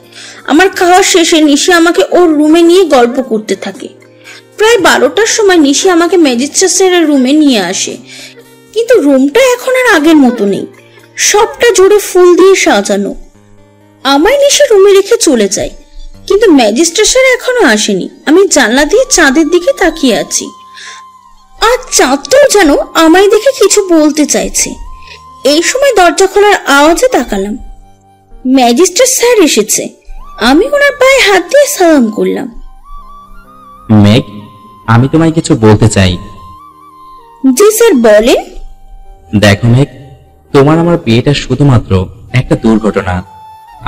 আমার খাওয়া শেষে নিশি আমাকে ওর রুমে নিয়ে গল্প করতে থাকে। প্রায় 12টার সময় নিশি আমাকে ম্যাজিস্ট্রেট স্যারের রুমে নিয়ে আসে, কিন্তু রুমটা এখন আর আগের মতো নেই, সবটা জুড়ে ফুল দিয়ে সাজানো। আমায় নিশি রুমে রেখে চলে যায়, কিন্তু ম্যাজিস্ট্রেট স্যার এখনো আসেনি। আমি জানলা দিয়ে চাঁদের দিকে তাকিয়ে আছি, আর চাঁদটাও যেন আমায় দেখে কিছু বলতে চাইছে। এই সময় দরজা খোলার আওয়াজে তাকালাম। ম্যাজিস্ট্রেট স্যার এসেছে। আমি ওনার পায়ে হাত দিয়ে সালাম করলাম। মেঘ, আমি তোমায় কিছু বলতে চাই। জি স্যার, বলেন। দেখো মেঘ, তোমার আমার বিয়েটা শুধুমাত্র একটা দুর্ঘটনা।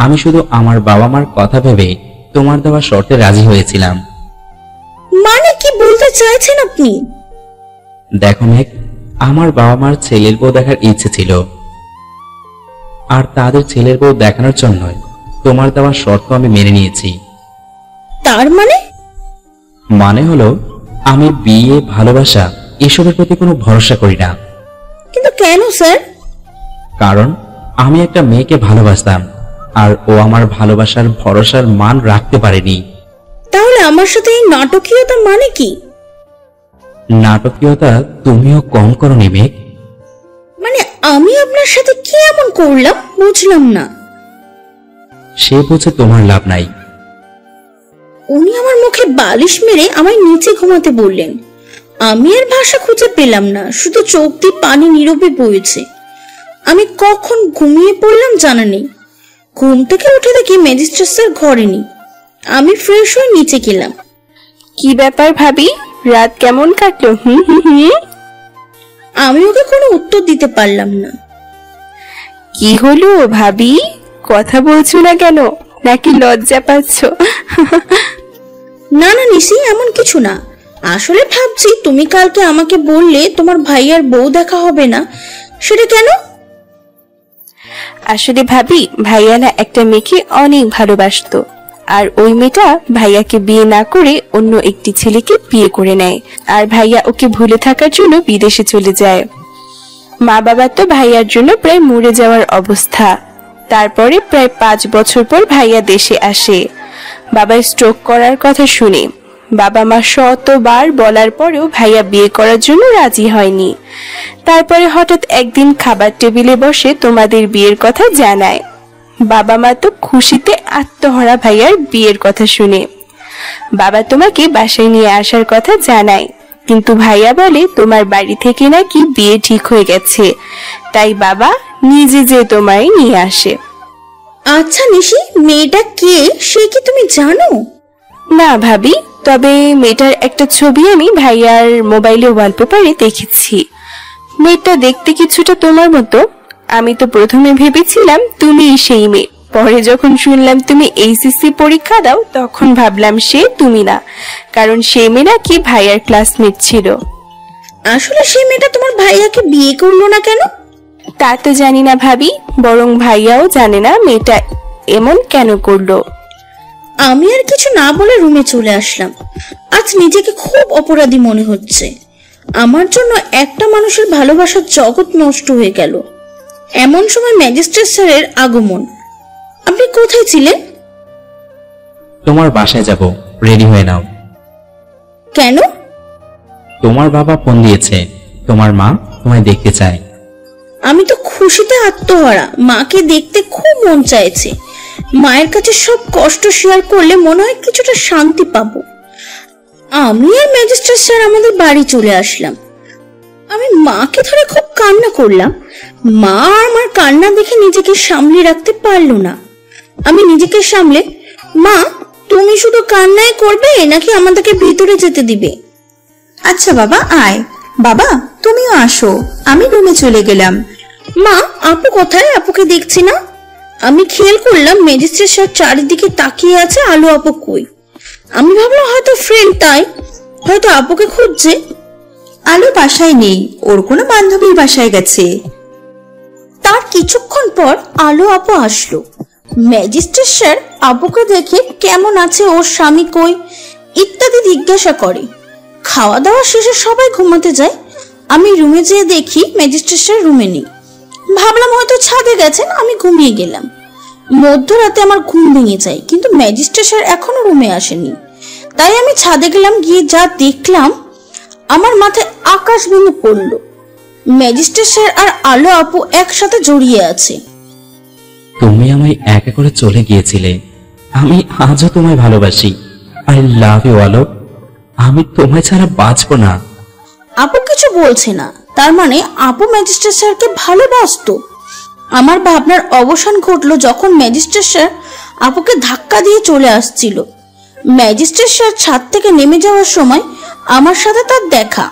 আমি শুধু আমার বাবা মার কথা ভেবে তোমার দেওয়া শর্তে রাজি হয়েছিলাম। মানে কি বলতে চাইছেন আপনি? দেখো মেঘ, আমার বাবা মার ছেলের বউ দেখার ইচ্ছে ছিল, আর তাদের ছেলের বউ দেখানোর জন্য তোমার দেওয়া শর্ত আমি মেনে নিয়েছি। তার মানে হলো আমি বিয়ে, ভালোবাসা এসবের প্রতি কোনো ভরসা করি না। কিন্তু কেন স্যার? কারণ আমি একটা মেয়েকে ভালোবাসতাম, আর ও আমার ভালোবাসার ভরসার মান রাখতে পারেনি। তাহলে আমার সাথে এই নাটকীয়তা মানে কি? নাটকীয়তা তুমিও কম করনি মেঘ। মানে আমি আপনার সাথে কি এমন করলাম বুঝলাম না। সে বুঝে তোমার লাভ নাই। উনি আমার মুখে বালিশ মেরে আমায় নিচে ঘুমাতে বললেন। আমি আর ভাষা খুঁজে পেলাম না, শুধু চোখ দিয়ে পানি নীরবে বইছে। আমি কখন ঘুমিয়ে পড়লাম জানা নেই। ঘুম থেকে উঠে দেখি ম্যাজিস্ট্রেট স্যার ঘরে নেই। আমি ফ্রেশ হয়ে নিচে গেলাম। কি ব্যাপার ভাবি, রাত কেমন কাটলো? আমি ওকে কোনো উত্তর দিতে পারলাম না। কি হলো ভাবি, কথা বলছো না কেন? নাকি লজ্জা পাচ্ছ? না না নিশি, এমন কিছু না। আসলে ভাবছি তুমি কালকে আমাকে বললে তোমার ভাইয়ার বউ দেখা হবে না, সেটা কেন? আসলে ভাবি, ভাইয়া না একটা মেয়েকে অনেক ভালোবাসতো, আর ওই মেয়েটা ভাইয়াকে বিয়ে না করে অন্য একটি ছেলেকে বিয়ে করে নেয়, আর ভাইয়া ওকে ভুলে থাকার জন্য বিদেশে চলে যায়। মা বাবা তো ভাইয়ার জন্য প্রায় মরে যাওয়ার অবস্থা। তারপরে প্রায় 5 বছর পর ভাইয়া দেশে আসে। বাবা স্ট্রোক করার কথা শুনে বাবা মা শতবার বলার পরেও ভাইয়া বিয়ে করার জন্য রাজি হয়নি। তারপরে হঠাৎ একদিন খাবার টেবিলে বসে তোমাদের বিয়ের কথা জানায়। বাবা মা তো খুশিতে আত্মহারা ভাইয়ার বিয়ের কথা শুনে। বাবা তোমাকে বাসায় নিয়ে আসার কথা জানায়, কিন্তু ভাইয়া বলে তোমার বাড়ি থেকে নাকি বিয়ে ঠিক হয়ে গেছে, তাই বাবা নিজে যে তোমায় নিয়ে আসে। আচ্ছা নিশি, মেয়েটা কে সে কি তুমি জানো? না ভাবি, তবে মেয়েটার একটা ছবি আমি ভাইয়ার মোবাইলে ওয়ালপেপারে দেখেছি। মেয়েটা দেখতে কিছুটা তোমার মতো। আমি তো প্রথমে ভেবেছিলাম তুমি সেই মেয়ে, পরে যখন শুনলাম তুমি এইচএসসি পরীক্ষা দাও তখন ভাবলাম সে তুমি না, কারণ সে মেয়ে নাকি ভাইয়ার ক্লাসমেট ছিল। আসলে সেই মেয়েটা তোমার ভাইয়াকে বিয়ে করলো না কেন? তা তো জানি না ভাবি, বরং ভাইয়াও জানে না মেয়েটা এমন কেন করলো। আমি আর কিছু না বলে রুমে চলে আসলাম। আজ নিজেকে খুব অপরাধী মনে হচ্ছে। আমার জন্য একটা মানুষের ভালোবাসার জগৎ নষ্ট হয়ে গেল। এমন সময় ম্যাজিস্ট্রেট স্যারের আগমন। আপনি কোথায় ছিলেন? তোমার বাসায় যাব, রেডি হয়ে নাও। কেন? তোমার বাবা ফোন দিয়েছে, তোমার মা তোমায় দেখতে চায়। আমি তো খুশিতে আত্মহারা। মাকে দেখতে খুব মন চাইছে। মায়ের কাছে সব কষ্ট শেয়ার করলে মনে হয় কিছুটা শান্তি পাবো। আমি আর ম্যাজিস্ট্রেট স্যার আমাদের বাড়ি চলে আসলাম। আমি মাকে ধরে খুব কান্না করলাম। মা আমার কান্না দেখে নিজেকে সামলে রাখতে পারলো না। আমি নিজেকে সামলে, মা তুমি শুধু কান্নাই করবে নাকি আমাদেরকে ভিতরে যেতে দিবে? আচ্ছা বাবা আয়। বাবা তুমিও আসো, আমি রুমে চলে গেলাম। মা আপু কোথায়? আপুকে দেখছি না। আমি খেয়াল করলাম ম্যাজিস্ট্রেট স্যার চারিদিকে তাকিয়ে আছে, আলো আপু কই। আমি ভাবলাম হয়তো ফ্রেন্ড, তাই হয়তো আপুকে খুঁজছে। আলো বাসায় নেই, ওর কোনো বান্ধবীর বাসায় গেছে। তার কিছুক্ষণ পর আলো আপু আসলো। ম্যাজিস্ট্রেট স্যার আপুকে দেখে কেমন আছে, ওর স্বামী কই ইত্যাদি জিজ্ঞাসা করে। খাওয়া দাওয়া শেষে সবাই ঘুমাতে যায়। আমি রুমে যেয়ে দেখি ম্যাজিস্ট্রেট স্যার রুমে নেই। ভাবলাম হয়তো ছাদে গেছেন, আমি ঘুমিয়ে গেলাম। মধ্যরাতে আমার ঘুম ভেঙে যায়, কিন্তু ম্যাজিস্ট্রেট স্যার এখনো রুমে আসেনি। তাই আমি ছাদে গেলাম। গিয়ে যা দেখলাম আমার মাথায় আকাশ ভেঙে পড়লো। ম্যাজিস্ট্রেট স্যার আর আলো আপু একসাথে জড়িয়ে আছে। তুমি আমায় একা করে চলে গিয়েছিলে, আমি আজও তোমায় ভালোবাসি। আই লাভ ইউ আলো, আমি তোমায় ছাড়া বাঁচবো না। আপু কিছু বলছে না, তার মানে আপু ম্যাজিস্ট্রেট স্যারকে ভালোবাসতো। আমার ভাবনার অবসান ঘটলো যখন ম্যাজিস্ট্রেট স্যার আপুকে ধাক্কা দিয়ে চলে আসছিল। ম্যাজিস্ট্রেট স্যার ছাদ থেকে নেমে যাওয়ার সময় আমার সাথে তার দেখা।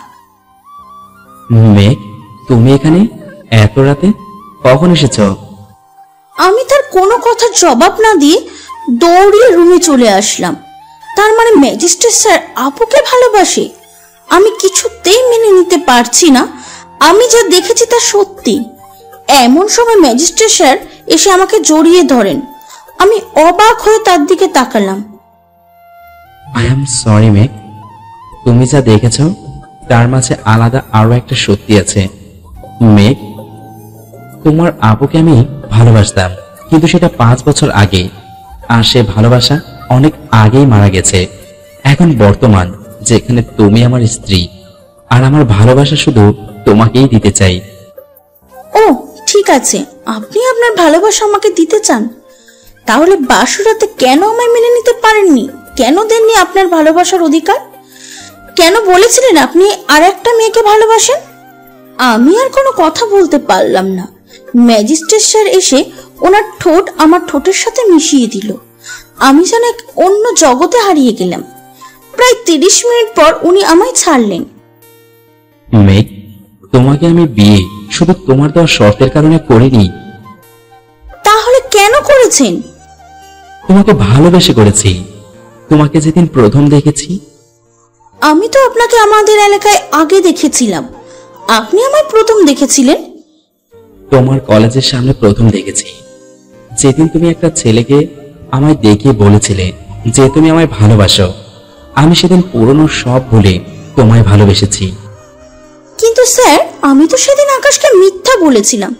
মেঘ, তুমি এখানে এত রাতে কখন এসেছো? আমি তার কোনো কথার জবাব না দিয়ে দৌড়িয়ে রুমে চলে আসলাম। তার মানে ম্যাজিস্ট্রেট স্যার আপুকে ভালোবাসে। আমি কিছুতেই মেনে নিতে পারছি না। আমি যা দেখেছি তা সত্যি। এমন সময় ম্যাজিস্ট্রেট স্যার এসে আমাকে জড়িয়ে ধরেন। আমি অবাক হয়ে তার দিকে তাকালাম। আই এম সরি মেঘ, তুমি যা দেখেছো তার মাঝে আলাদা আরো একটা সত্যি আছে। মেঘ, তোমার আপুকে আমি ভালোবাসতাম, কিন্তু সেটা 5 বছর আগে। আর সে ভালোবাসা অনেক আগেই মারা গেছে। এখন বর্তমান যেখানে তুমি আমার স্ত্রী, আর আমার ভালোবাসা শুধু তোমাকেই দিতে চাই। ও ঠিক আছে, আপনি আপনার ভালোবাসা আমাকে দিতে চান, তাহলে বাসরাতে কেন আমায় মেনে নিতে পারেননি? কেন দেননি আপনার ভালোবাসার অধিকার? কেন বলেছিলেন আপনি আর একটা মেয়েকে ভালোবাসেন? আমি আর কোনো কথা বলতে পারলাম না। ম্যাজিস্ট্রেট স্যার এসে ওনার ঠোঁট আমার ঠোঁটের সাথে মিশিয়ে দিল। আমি যেন এক অন্য জগতে হারিয়ে গেলাম। প্রায় 30 মিনিট পর উনি আমায় ছাড়লেন। মেঘ, তোমাকে আমি বিয়ে শুধু তোমার দেওয়া শর্তের কারণে করিনি। তাহলে কেন করেছেন? তোমাকে ভালোবেসে করেছি। তোমাকে যেদিন প্রথম দেখেছি। আমি তো আপনাকে আমাদের এলাকায় আগে দেখেছিলাম, আপনি আমায় প্রথম দেখেছিলেন? তোমার কলেজের সামনে প্রথম দেখেছি, যেদিন তুমি একটা ছেলেকে আমায় দেখিয়ে বলেছিলে যে তুমি আমায় ভালোবাসো। আমি সেদিন পুরনো সব ভুলে তোমায় ভালোবেসেছি। কিন্তু স্যার, আমি তো সেদিন আকাশকে মিথ্যা বলেছিলাম।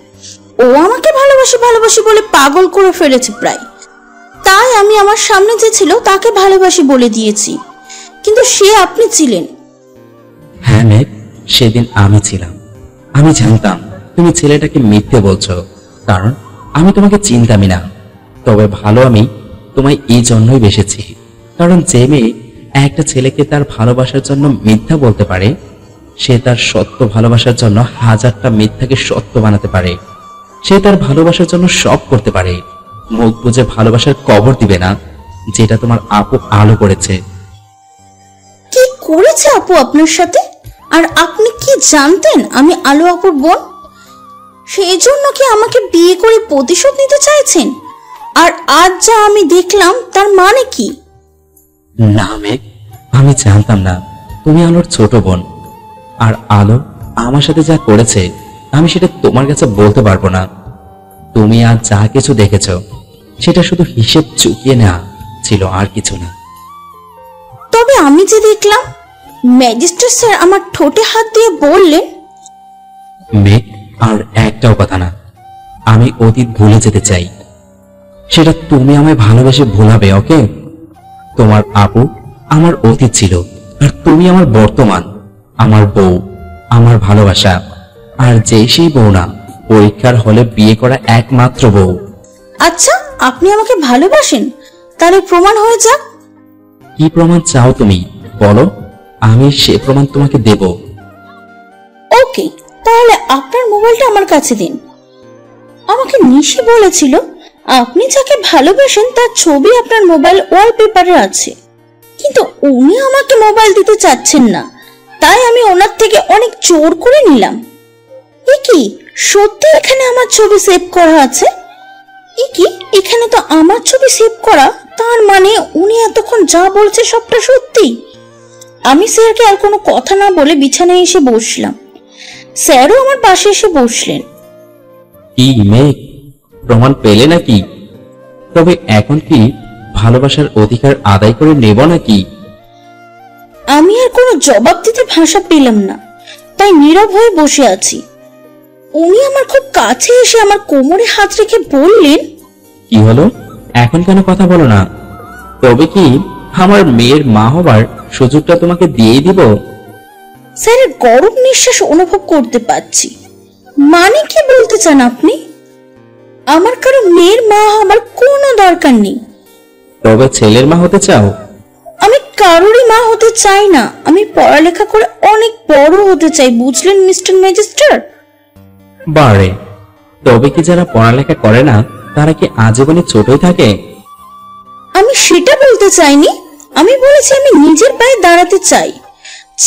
ও আমাকে ভালোবাসি ভালোবাসি বলে পাগল করে ফেলেছে প্রায়। তাই আমি আমার সামনে যে ছিল তাকে ভালোবাসি বলে দিয়েছি, কিন্তু সে আপনি ছিলেন। হ্যাঁ মেঘ, সেদিন আমি ছিলাম। আমি জানতাম তুমি ছেলেটাকে মিথ্যে বলছো, কারণ আমি তোমাকে চিনতামই না। তবে ভালো আমি তোমায় এই জন্যই বেসেছি, কারণ যে মেয়ে একটা ছেলেকে তার ভালোবাসার জন্য মিথ্যা বলতে পারে, সে তার সত্য ভালোবাসার জন্য 1000টা মিথ্যাকে সত্য বানাতে পারে। সে তার ভালোবাসার জন্য সব করতে পারে। মুখ বুঝে ভালোবাসার কবর দিবে না, যেটা তোমার আপু আলো করেছে। কি করেছে আপু আপনার সাথে? আর আপনি কি জানতেন আমি আলো আপুর বোন? সেই জন্য কি আমাকে বিয়ে করে প্রতিশোধ নিতে চাইছেন? আর আজ যা আমি দেখলাম তার মানে কি? না মেঘ, আমি জানতাম না তুমি আলোর ছোট বোন। আর আলো আমার সাথে যা করেছে আমি সেটা তোমার কাছে বলতে পারবো না। তুমি আজ যা কিছু দেখেছো সেটা শুধু হিসেব চুকিয়ে নেওয়া ছিল, আর কিছু না। তবে আমি যে দেখলাম, ম্যাজিস্ট্রেট স্যার আমার ঠোঁটে হাত দিয়ে বললেন, মেঘ, আর একটাও কথা না। আমি অতীত ভুলে যেতে চাই, সেটা তুমি আমায় ভালোবেসে ভুলাবে। ওকে? তোমার আপু আমার অতীত ছিল, আর তুমি আমার বর্তমান, আমার বউ, আমার ভালোবাসা। আর যে সেই বউ না, পরীক্ষার হলে বিয়ে করা একমাত্র বউ। আচ্ছা আপনি আমাকে ভালোবাসেন, তাহলে প্রমাণ হয়ে যাক। কি প্রমাণ চাও তুমি বলো, আমি সে প্রমাণ তোমাকে দেব। ওকে, তাহলে আপনার মোবাইলটা আমার কাছে দিন। আমাকে নিশি বলেছিল আপনি যাকে ভালোবাসেন তার ছবি আপনার মোবাইল ওয়ালপেপারে আছে, কিন্তু উনি আমাকে মোবাইল দিতে চাচ্ছেন না, তাই আমি ওনার থেকে অনেক জোর করে নিলাম। এ কি সত্যি এখানে আমার ছবি সেভ করা আছে? এ কি এখানে তো আমার ছবি সেভ করা, তার মানে উনি এতক্ষণ যা বলছে সবটা সত্যি। আমি স্যারকে আর কোনো কথা না বলে বিছানায় এসে বসলাম। স্যারও আমার পাশে এসে বসলেন। কি মেঘ, প্রমাণ পেলে নাকি? তবে এখন কি ভালোবাসার অধিকার আদায় করে নেব নাকি? আমি আর কোনো জবাব দিতে ভাষা পেলাম না, তাই নীরব হয়ে বসে আছি। উনি আমার খুব কাছে এসে আমার কোমরে হাত রেখে বললেন, কি হলো, এখন কেন কথা বলো না? তবে কি আমার মেয়ের মা হবার সুযোগটা তোমাকে দিয়ে দিব? স্যারের গরম নিঃশ্বাস অনুভব করতে পাচ্ছি। মানে কি বলতে চান আপনি? আমার কারো মেয়ের মা হবার কোনো দরকার নেই। তবে ছেলের মা হতে চাও? আমি কারোরই মা হতে চাই না। আমি পড়ালেখা করে অনেক বড় হতে চাই, বুঝলেন মিস্টার ম্যাজিস্ট্রেট? বারে, তবে কি যারা পড়ালেখা করে না তারা কি আজীবনে ছোটই থাকে? আমি সেটা বলতে চাইনি। আমি বলেছি আমি নিজের পায়ে দাঁড়াতে চাই,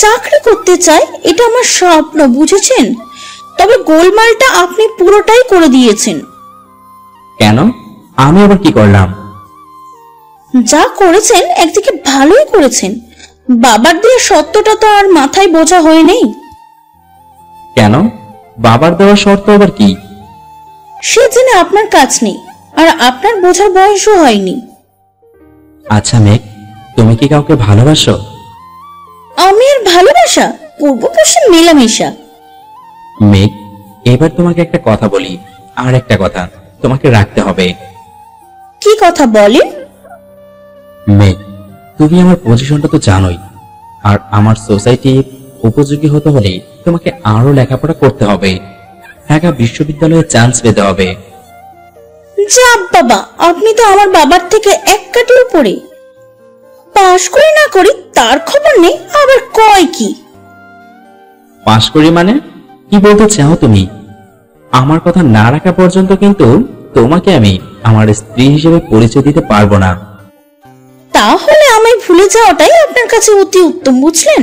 চাকরি করতে চাই, এটা আমার স্বপ্ন, বুঝেছেন? তবে গোলমালটা আপনি পুরোটাই করে দিয়েছেন। কেন? আমি আবার কি করলাম? যা করেছেন একদিকে ভালোই করেছেন। বাবার দিয়ে সত্যটা তো আর মাথায় বোঝা হয়ে নেই। কেন? বাবার দেওয়া শর্ত আবার কি? সে জেনে আপনার কাজ নেই, আর আপনার বোঝার বয়সও হয়নি। আচ্ছা মেঘ, তুমি কি কাউকে ভালোবাসো? আমি আর ভালোবাসা পূর্ব পশ্চিম মেলামেশা। মেঘ, এবার তোমাকে একটা কথা বলি, আর একটা কথা তোমাকে রাখতে হবে। কি কথা বলেন? মেঘ, তুমি আমার পজিশনটা তো জানোই, আর আমার সোসাইটি উপযোগী হতে হলে তোমাকে আরো লেখাপড়া করতে হবে, ঢাকা বিশ্ববিদ্যালয়ে চান্স পেতে হবে। যা বাবা, আপনি তো আমার বাবার থেকে এক কাঠি উপরে। পাশ করি না করি তার খবর নেই, আবার কয় কি? পাশ করি মানে কি বলতে চাও তুমি? আমার কথা না রাখা পর্যন্ত কিন্তু তোমাকে আমি আমার স্ত্রী হিসেবে পরিচয় দিতে পারবো না। তাহলে আমি ভুলে যাওয়াটাই আপনার কাছে অতি উত্তম, বুঝলেন?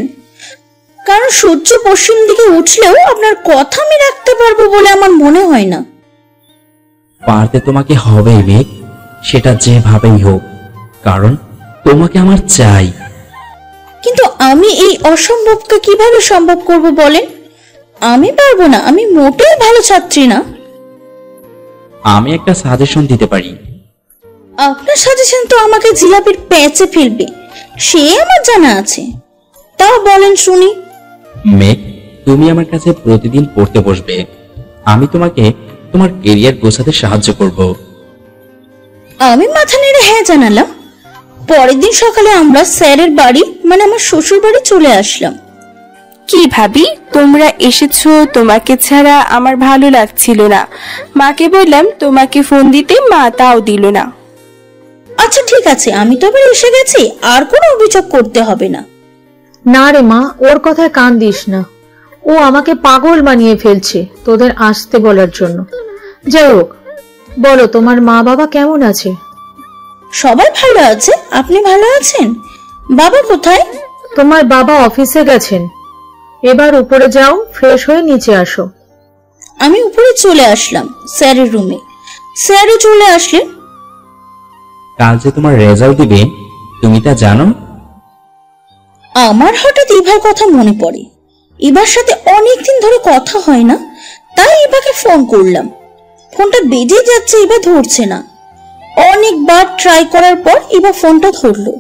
কারণ সূর্য পশ্চিম দিকে উঠলেও আপনার কথা আমি রাখতে পারবো বলে আমার মনে হয় না। পারতে তোমাকে হবেই মেঘ, সেটা যেভাবেই হোক, কারণ তোমাকে আমার চাই। কিন্তু আমি এই অসম্ভবকে কিভাবে সম্ভব করব বলেন? আমি পারবো না, আমি মোটেই ভালো ছাত্রী না। আমি একটা সাজেশন দিতে পারি। আপনার সাজেশন তো আমাকে জিলাপির প্যাচে ফেলবে, সে আমার জানা আছে। তাও বলেন শুনি। মেঘ, তুমি আমার কাছে প্রতিদিন পড়তে বসবে, আমি তোমাকে তোমার কেরিয়ার গোছাতে সাহায্য করব। আমি মাথা নেড়ে হ্যাঁ জানালাম। পরের দিন সকালে আমরা স্যারের বাড়ি মানে আমার শ্বশুর বাড়ি চলে আসলাম। কি ভাবি, তোমরা এসেছো, তোমাকে ছাড়া আমার ভালো লাগছিল না। মাকে বললাম তোমাকে ফোন দিতে, মা তাও দিল না। আচ্ছা ঠিক আছে, আমি তো এবার এসে গেছি, আর কোনো অভিযোগ করতে হবে না। না রে মা, ওর কথায় কান দিস না। ও আমাকে পাগল বানিয়ে ফেলছে তোদের আসতে বলার জন্য। যাই হোক, বলো তোমার মা বাবা কেমন আছে? সবাই ভালো আছে। আপনি ভালো আছেন? বাবা কোথায়? তোমার বাবা অফিসে গেছেন। এবার উপরে যাও, ফ্রেশ হয়ে নিচে আসো। আমি উপরে চলে আসলাম স্যারের রুমে। স্যারও চলে আসলেন। কাল যে তোমার রেজাল্ট দিবে, তুমি তা জানো? আমার হঠাৎ ইভার কথা মনে পড়ে। ইভার সাথে অনেকদিন ধরে কথা হয় না, তাই ইভাকে ফোন করলাম। ফোনটা বেজে যাচ্ছে, ইভা ধরছে না। অনেকবার ট্রাই করার পর ইভা ফোনটা ধরলো।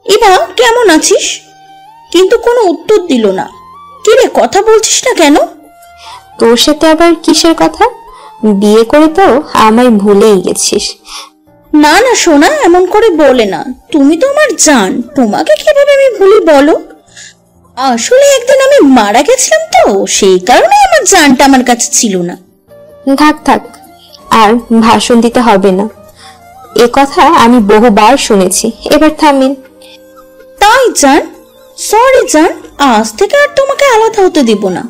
ইভা কেমন আছিস? কিন্তু কোনো উত্তর দিল না। কিরে, কথা বলছিস না কেন? তোর সাথে আবার কিসের কথা? বিয়ে করে তো আমায় ভুলেই গেছিস। না না সোনা, এমন করে বলে না। তুমি তো আমার জান, তোমাকে কিভাবে আমি ভুলি বলো? আসলে একদিন আমি মারা গেছিলাম তো, সেই কারণে আমার জানটা আমার কাছে ছিল না। থাক থাক, আর ভাষণ দিতে হবে না। এ কথা আমি বহুবার শুনেছি, এবার থামিন। তাই জান, সরি জান, আজ থেকে আর তোমাকে আলাদা হতে দিব না।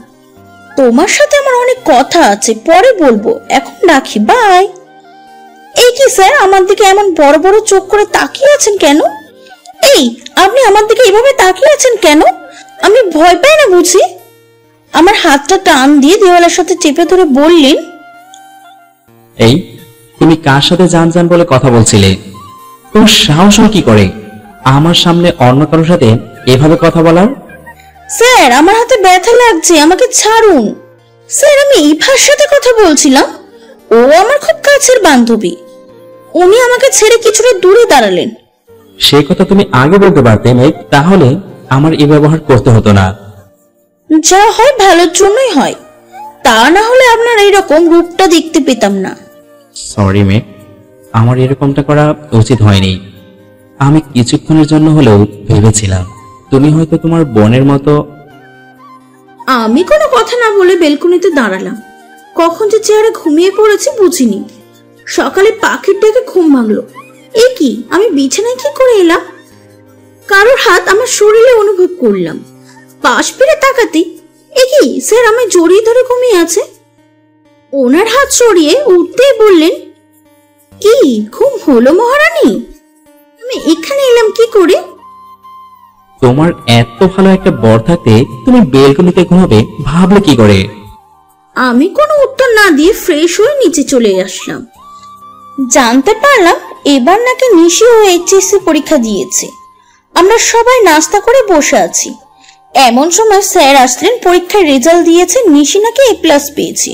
তোমার সাথে আমার অনেক কথা আছে, পরে বলবো। এখন রাখি, বাই। এই কি স্যার, আমার দিকে এমন বড় বড় চোখ করে তাকিয়ে আছেন কেন? এই, আপনি আমার দিকে এভাবে তাকিয়ে আছেন কেন? আমি ভয় পাই না বুঝি? আমার হাতটা টান দিয়ে দেওয়ালের সাথে চেপে ধরে বললেন, এই, তুমি কার সাথে জান জান বলে কথা বলছিলে? তোমার সাহস হয় কি করে আমার সামনে অন্য কারোর সাথে এভাবে কথা বলার? স্যার আমার হাতে ব্যথা লাগছে, আমাকে ছাড়ুন। স্যার আমি ইভার সাথে কথা বলছিলাম, ও আমার খুব কাছের বান্ধবী। উনি আমাকে ছেড়ে কিছুটা দূরে দাঁড়ালেন। সেই কথা তুমি আগে বলতে পারতে মেঘ, তাহলে আমার এই ব্যবহার করতে হতো না। যা হয় ভালোর জন্যই হয়, তা না হলে আপনার এইরকম রূপটা দেখতে পেতাম না। সরি মেঘ, আমার এরকমটা করা উচিত হয়নি। আমি কিছুক্ষণের জন্য হলেও ভেবেছিলাম তুমি হয়তো তোমার বোনের মতো। আমি কোনো কথা না বলে বেলকনিতে দাঁড়ালাম। কখন যে চেয়ারে ঘুমিয়ে পড়েছি বুঝিনি। সকালে পাখির ডাকে ঘুম ভাঙলো। এ কি, আমি বিছানায় কি করে এলাম? কারোর হাত আমার শরীরে অনুভব করলাম। পাশ ফিরে তাকাতে এ কি, স্যার আমায় জড়িয়ে ধরে ঘুমিয়ে আছে। ওনার হাত সরিয়ে উঠতেই বললেন, কি ঘুম হলো মহারানী? আমি এখানে এলাম কি করে? তোমার এত ভালো একটা বর থাকতে তুমি বেলকনিতে ঘুমাবে ভাবলে কি করে? আমি কোনো উত্তর না দিয়ে ফ্রেশ হয়ে নিচে চলে আসলাম। জানতে পারলাম এবার নাকি নিশিও এইচএসসি পরীক্ষা দিয়েছে। আমরা সবাই নাস্তা করে বসে আছি। এমন সময় স্যার আসলেন, পরীক্ষার রেজাল্ট দিয়েছে, নিশি নাকি A+ পেয়েছে।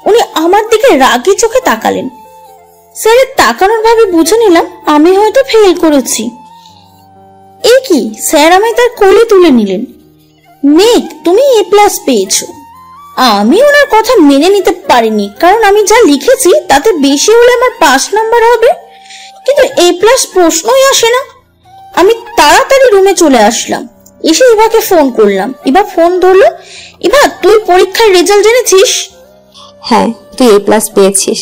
উনি আমার দিকে রাগি চোখে তাকালেন। স্যারের তাকানোর ভাবে বুঝে নিলাম আমি হয়তো ফেল করেছি। এ কি, স্যার আমায় তার কোলে তুলে নিলেন। মেঘ, তুমি A+ পেয়েছো। আমি ওনার কথা মেনে নিতে পারিনি, কারণ আমি যা লিখেছি তাতে বেশি হলে আমার 5 নাম্বার হবে, কিন্তু A+ প্রশ্নই আসে না। আমি তাড়াতাড়ি রুমে চলে আসলাম, এসে ইভাকে ফোন করলাম। ইভা ফোন ধরলো। ইভা, তুই পরীক্ষার রেজাল্ট জেনেছিস? হ্যাঁ, তুই A+ পেয়েছিস।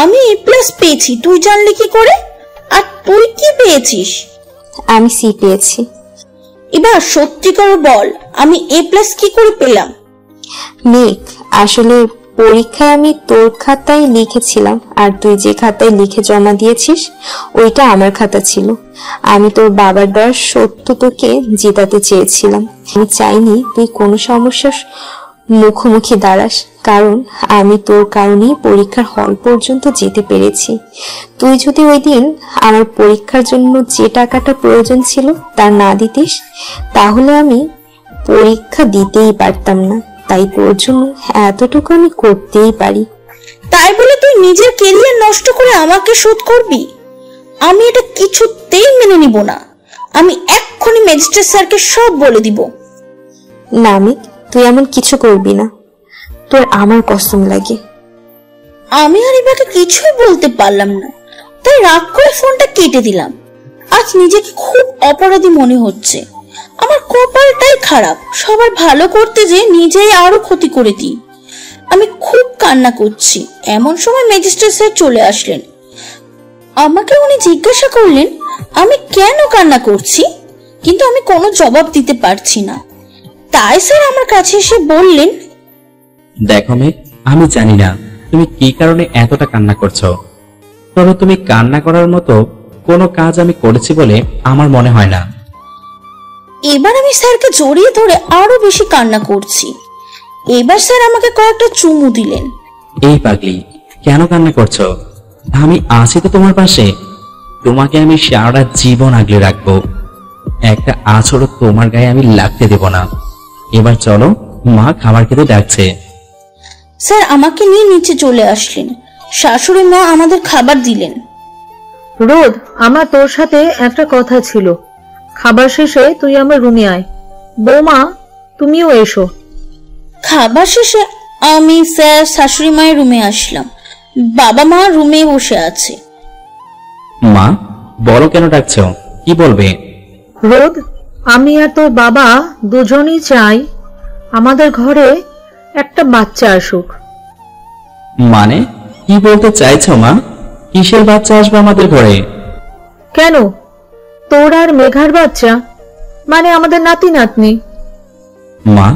আমি A+ পেয়েছি, তুই জানলি কি করে? আর তুই কি পেয়েছিস? আমি C পেয়েছি। এবার সত্যি করে বল, আমি A+ কি করে পেলাম? মেঘ, আসলে পরীক্ষায় আমি তোর খাতায় লিখেছিলাম, আর তুই যে খাতায় লিখে জমা দিয়েছিস ওইটা আমার খাতা ছিল। আমি তোর বাবার দেওয়ার সত্য তোকে জেতাতে চেয়েছিলাম। আমি চাইনি তুই কোনো সমস্যার মুখোমুখি দাঁড়াস, কারণ আমি তোর কারণেই পরীক্ষার হল পর্যন্ত যেতে পেরেছি। তুই যদি ওই দিন আমার পরীক্ষার জন্য যে টাকাটা প্রয়োজন ছিল তা না দিতিস, তাহলে আমি পরীক্ষা দিতেই পারতাম না। তাই তোর জন্য এতটুকু আমি করতেই পারি। তাই বলে তুই নিজের ক্যারিয়ার নষ্ট করে আমাকে শোধ করবি? আমি এটা কিছুতেই মেনে নিব না। আমি এক্ষুনি ম্যাজিস্ট্রেট স্যারকে সব বলে দিব। না মেঘ, তুই এমন কিছু করবি না, তোর আমার কসম লাগে। আমি আর ইভাকে কিছুই বলতে পারলাম না, তাই রাগ করে ফোনটা কেটে দিলাম। আজ নিজেকে খুব অপরাধী মনে হচ্ছে। আমার কপালটাই খারাপ, সবার ভালো করতে যে নিজেই আরো ক্ষতি করে দিই। আমি খুব কান্না করছি। এমন সময় ম্যাজিস্ট্রেট স্যার চলে আসলেন। আমাকে উনি জিজ্ঞাসা করলেন আমি কেন কান্না করছি, কিন্তু আমি কোনো জবাব দিতে পারছি না। তাই স্যার আমার কাছে এসে বললেন, দেখো মেঘ, আমি জানি না তুমি কি কারণে এতটা কান্না করছো, তবে তুমি কান্না করার মতো কোনো কাজ আমি করেছি বলে আমার মনে হয় না। এবার আমি স্যারকে জড়িয়ে ধরে আরো বেশি কান্না করছি। এবার স্যার আমাকে কয়েকটা চুমু দিলেন। এই পাগলি, কেন কান্না করছো? আমি আছি তো তোমার পাশে। তোমাকে আমি সারা জীবন আগলে রাখবো। একটা আঁচড়ও তোমার গায়ে আমি লাগতে দেব না। এবার চলো, মা খাবার খেতে ডাকছে। স্যার আমাকে নিয়ে নিচে চলে আসলেন। শাশুড়ি মা আমাদের খাবার দিলেন। রোদ, আমার তোর সাথে একটা কথা ছিল। খাবার শেষে তুই আমার রুমে আয়। বৌমা, তুমিও এসো। খাবার শেষে আমি স্যার শাশুড়ি মায়ের রুমে আসলাম। বাবা মা রুমে বসে আছে। মা, বলো কেন ডাকছো, কি বলবে? রোদ, আমি আর তোর বাবা দুজনই চাই আমাদের ঘরে একটা বাচ্চা আসুক। মানে কি বলতে চাইছো মা? কিসের বাচ্চা আসবে আমাদের ঘরে? কেন, তোর আর মেঘার বাচ্চা, মানে আমাদের নাতি নাতনি। মা,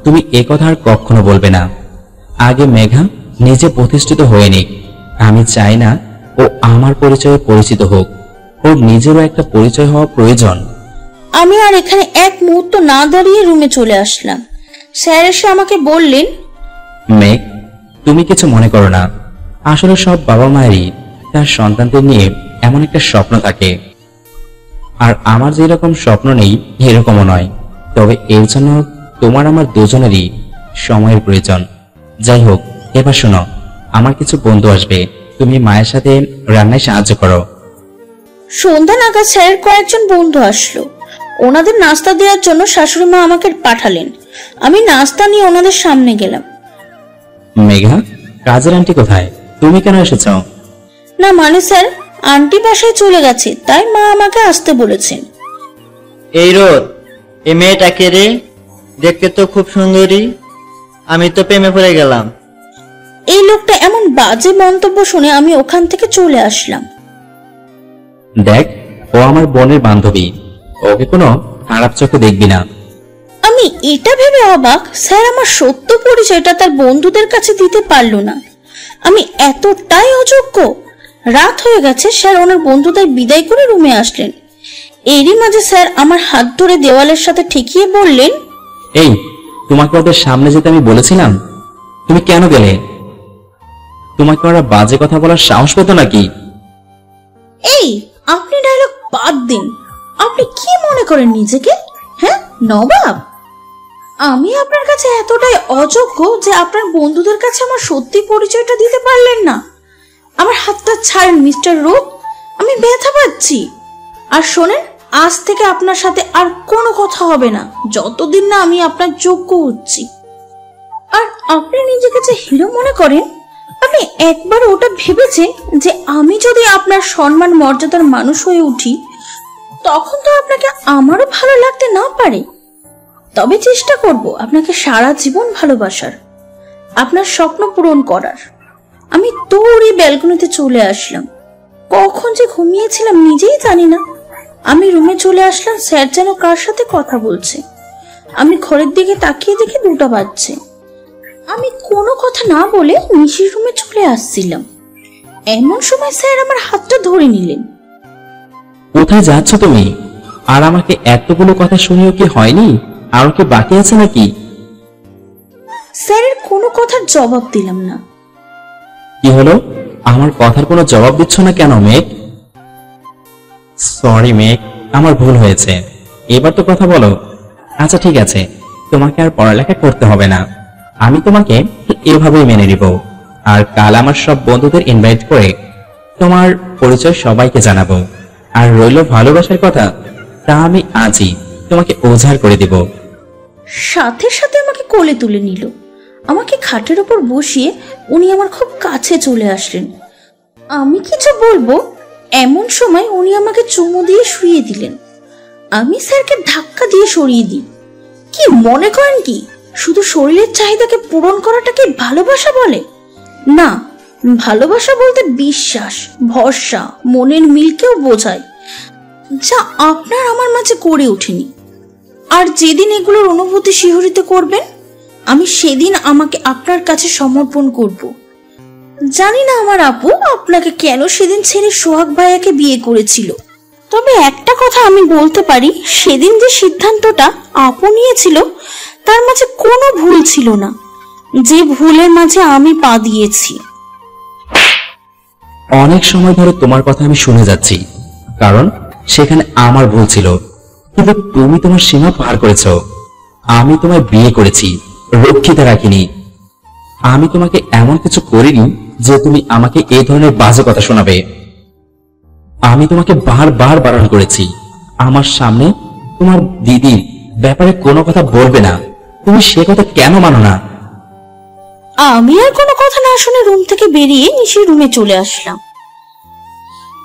তুমি এ কথা আর কখনো বলবে না। আগে মেঘা নিজে প্রতিষ্ঠিত হয়ে নিক। আমি চাই না ও আমার পরিচয়ে পরিচিত হোক। ওর নিজেরও একটা পরিচয় হওয়া প্রয়োজন। আমি আর এখানে এক মুহূর্ত না দাঁড়িয়ে রুমে চলে আসলাম। স্যার এসে আমাকে বললেন, মেঘ, তুমি কিছু মনে করো না। আসলে সব বাবা মায়েরই তার সন্তানদের নিয়ে এমন একটা স্বপ্ন থাকে, আর আমার যেরকম স্বপ্ন নেই এরকমও নয়। তবে এর জন্য তোমার আমার দুজনেরই সময়ের প্রয়োজন। যাই হোক, এবার শোনো, আমার কিছু বন্ধু আসবে, তুমি মায়ের সাথে রান্নায় সাহায্য করো। সন্ধ্যা নাগাদ স্যারের কয়েকজন বন্ধু আসলো। ওনাদের নাস্তা দেওয়ার জন্য শাশুড়ি মা আমাকে পাঠালেন। আমি নাস্তা নিয়ে ওনাদের সামনে গেলাম। মেঘা, কাজের আন্টি কোথায়? তুমি কেন এসেছ? না মানে স্যার, আন্টি বাসায় চলে গেছে, তাই মা আমাকে আসতে বলেছেন। এই রোদ, এই মেয়েটা কে রে? দেখতে তো খুব সুন্দরী, আমি তো প্রেমে পড়ে গেলাম। এই লোকটা এমন বাজে মন্তব্য শুনে আমি ওখান থেকে চলে আসলাম। দেখ, ও আমার বোনের বান্ধবী, ওকে কোনো খারাপ চোখে দেখবি না। আমি এটা ভেবে অবাক, স্যার আমার সত্য পরিচয়টা তার বন্ধুদের কাছে দিতে পারলো না। আমি এতটাই অযোগ্য। রাত হয়ে গেছে, স্যার ওনার বন্ধুদের বিদায় করে রুমে আসলেন। এরই মাঝে স্যার আমার হাত ধরে দেওয়ালের সাথে ঠেকিয়ে বললেন, এই, তোমাকে ওদের সামনে যেতে আমি বলেছিলাম, তুমি কেন গেলে? তোমাকে ওরা বাজে কথা বলার সাহস পেত নাকি? এই, আপনি ডায়লগ বাদ দিন। আপনি কি মনে করেন নিজেকে? হ্যাঁ, নবাব? আমি আপনার কাছে এতটাই অযোগ্য যে আপনার বন্ধুদের কাছে আমার সত্যি পরিচয়টা দিতে পারলেন না? আমার হাতটা ছাড়েন মিস্টার রোদ, আমি ব্যথা পাচ্ছি। আর শোনেন, আজ থেকে আপনার সাথে আর কোনো কথা হবে না যতদিন না আমি আপনার যোগ্য হচ্ছি। আর আপনি নিজেকে যে হিরো মনে করেন, আপনি একবার ওটা ভেবেছেন যে আমি যদি আপনার সম্মান মর্যাদার মানুষ হয়ে উঠি, তখন তো আপনাকে আমারও ভালো লাগতে না পারে। তবে চেষ্টা করব আপনাকে সারা জীবন ভালোবাসার, আপনার স্বপ্ন পূরণ করার। আমি দৌড়ে ব্যালকনিতে চলে আসলাম। কখন যে ঘুমিয়েছিলাম নিজেই জানি না। আমি রুমে চলে আসলাম, স্যার যেন কার সাথে কথা বলছে। আমি ঘরের দিকে তাকিয়ে দেখি 2টা বাজছে। আমি কোনো কথা না বলে নিশির রুমে চলে আসছিলাম। এমন সময় স্যার আমার হাতটা ধরে নিলেন। কোথায় যাচ্ছ তুমি? আর আমাকে এতগুলো কথা শুনিও কি হয়নি? আর কি বাকি আছে নাকি? স্যারের কোনো কথার জবাব দিলাম না। কি হলো? আমার কথার কোনো জবাব দিচ্ছ না কেন মেঘ? সরি মেঘ, আমার ভুল হয়েছে। এবার তো কথা বলো। আচ্ছা ঠিক আছে, তোমাকে আর পড়ালেখা করতে হবে না। আমি তোমাকে এভাবেই মেনে নিব। আর কাল আমার সব বন্ধুদের ইনভাইট করে তোমার পরিচয় সবাইকে জানাবো। আর রইল ভালোবাসার কথা, তা আমি আজই তোমাকে ওঝার করে দিব। সাথে সাথে আমাকে কোলে তুলে নিল। আমাকে খাটের ওপর বসিয়ে উনি আমার খুব কাছে চলে আসলেন। আমি কিছু বলবো এমন সময় উনি আমাকে চুমু দিয়ে শুইয়ে দিলেন। আমি স্যারকে ধাক্কা দিয়ে সরিয়ে দিই। কি মনে করেন কি শুধু শরীরের চাহিদাকে পূরণ করাটাকে ভালোবাসা বলে? না, ভালোবাসা বলতে বিশ্বাস, ভরসা, মনের মিলকেও বোঝায়, যা আপনার আমার মাঝে গড়ে ওঠেনি। আর যেদিন এগুলোর অনুভূতি শিহরিত করবেন, আমি সেদিন আমাকে আপনার কাছে সমর্পণ করব। জানি না আমার আপু আপনাকে কেন সেদিন ছেড়ে সোহাগ ভাইয়াকে বিয়ে করেছিল, তবে একটা কথা আমি বলতে পারি, সেদিন যে সিদ্ধান্তটা আপু নিয়েছিল তার মাঝে কোনো ভুল ছিল না, যে ভুলের মাঝে আমি পা দিয়েছি। অনেক সময় ধরে তোমার কথা আমি শুনে যাচ্ছি, কারণ সেখানে আমার ভুল ছিল। কিন্তু তুমি তোমার সীমা পার করেছ। আমি তোমায় বিয়ে করেছি, রক্ষিত রাখিনি। আমি তোমাকে এমন কিছু করিনি যে তুমি আমাকে এই ধরনের বাজে কথা শোনাবে। আমি তোমাকে বারবার বারণ করেছি আমার সামনে তোমার দিদির ব্যাপারে কোনো কথা বলবে না। তুমি সে কথা কেন মানো না? আমি আর কোনো কথা না শুনে রুম থেকে বেরিয়ে নিশির রুমে চলে আসলাম।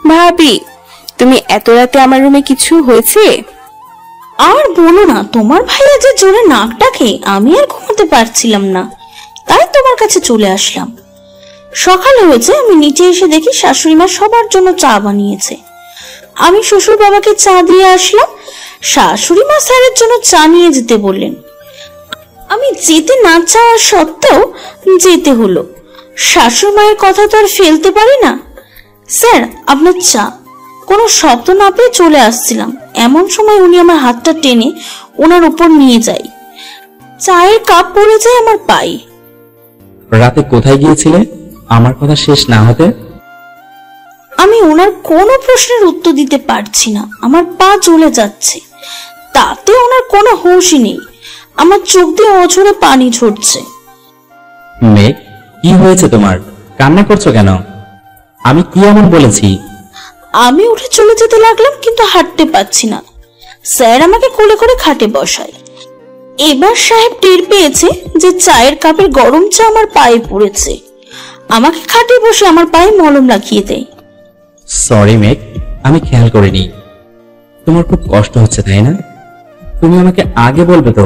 ভাবি, তুমি এত রাতে আমার রুমে কিছু হয়েছে? আর বলো না, তোমার ভাইয়া যে জোরে নাক ডাকে আমি আর ঘুমাতে পারছিলাম না, তাই তোমার কাছে চলে আসলাম। সকাল হয়েছে, আমি নিচে এসে দেখি শাশুড়ি মা সবার জন্য চা বানিয়েছে। আমি শ্বশুর বাবাকে চা দিয়ে আসলাম। শাশুড়ি মা স্যারের জন্য চা নিয়ে যেতে বললেন। আমি যেতে না চাওয়া সত্ত্বেও যেতে হলো। শাশুড়ি মায়ের কথা তো আর ফেলতে পারি না। স্যার, আপনার চা। কোনো শব্দ না পেয়ে চলে আসছিলাম, এমন সময় উনি আমার হাতটা টেনে ওনার উপর নিয়ে যায়। চায়ের কাপ পড়ে যায় আমার পায়ে। রাতে কোথায় গিয়েছিলে আমার কথা শেষ না হতে? আমি ওনার কোনো প্রশ্নের উত্তর দিতে পারছি না, আমার পা চলে যাচ্ছে, তাতে ওনার কোনো হুঁশই নেই। আমার চোখ দিয়ে অঝরে পানি ঝরছে। মেঘ, কি হয়েছে তোমার? কান্না করছো কেন? আমি কি এমন বলেছি? আমি উঠে চলে যেতে লাগলাম, কিন্তু হাঁটতে পারছি না। স্যার আমাকে কোলে করে খাটে বসায়। এবার সাহেব টের পেয়েছে যে চায়ের কাপের গরম চা আমার পায়ে পড়েছে। আমাকে খাটে বসে আমার পায়ে মলম লাগিয়ে দেয়। সরি মেঘ, আমি খেয়াল করিনি। তোমার খুব কষ্ট হচ্ছে তাই না? তুমি আমাকে আগে বলবে তো,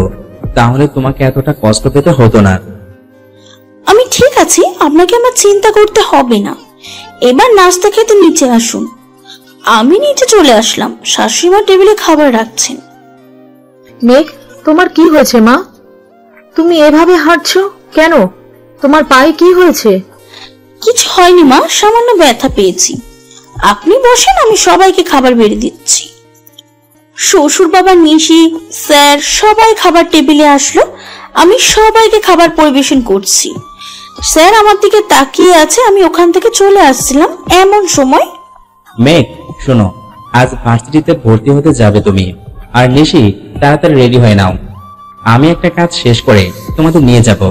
তাহলে তোমাকে এতটা কষ্ট পেতে হতো না। আমি ঠিক আছি, আপনাকে আমার চিন্তা করতে হবে না। এবার নাস্তা খেতে নিচে আসুন। আমি নিচে চলে আসলাম। শাশুড়িমা টেবিলে খাবার রাখছেন। মেঘ, তোমার কি হয়েছে মা? তুমি এভাবে হাঁটছো কেন? তোমার পায়ে কি হয়েছে? কিছু হয়নি মা, সামান্য ব্যথা পেয়েছি। আপনি বসেন, আমি সবাইকে খাবার বেড়ে দিচ্ছি। শ্বশুর বাবা, নিশি, স্যার সবাই খাবার টেবিলে আসলো। আমি সবাইকে খাবার পরিবেশন করছি। স্যার আমার দিকে তাকিয়ে আছে। আমি ওখান থেকে চলে আসছিলাম, এমন সময় মেঘ শোনো, আজ ভার্সিটিতে ভর্তি হতে যাবে তুমি। আর নিশি, তাড়াতাড়ি রেডি হয়ে নাও, আমি একটা কাজ শেষ করে তোমাদের নিয়ে যাব।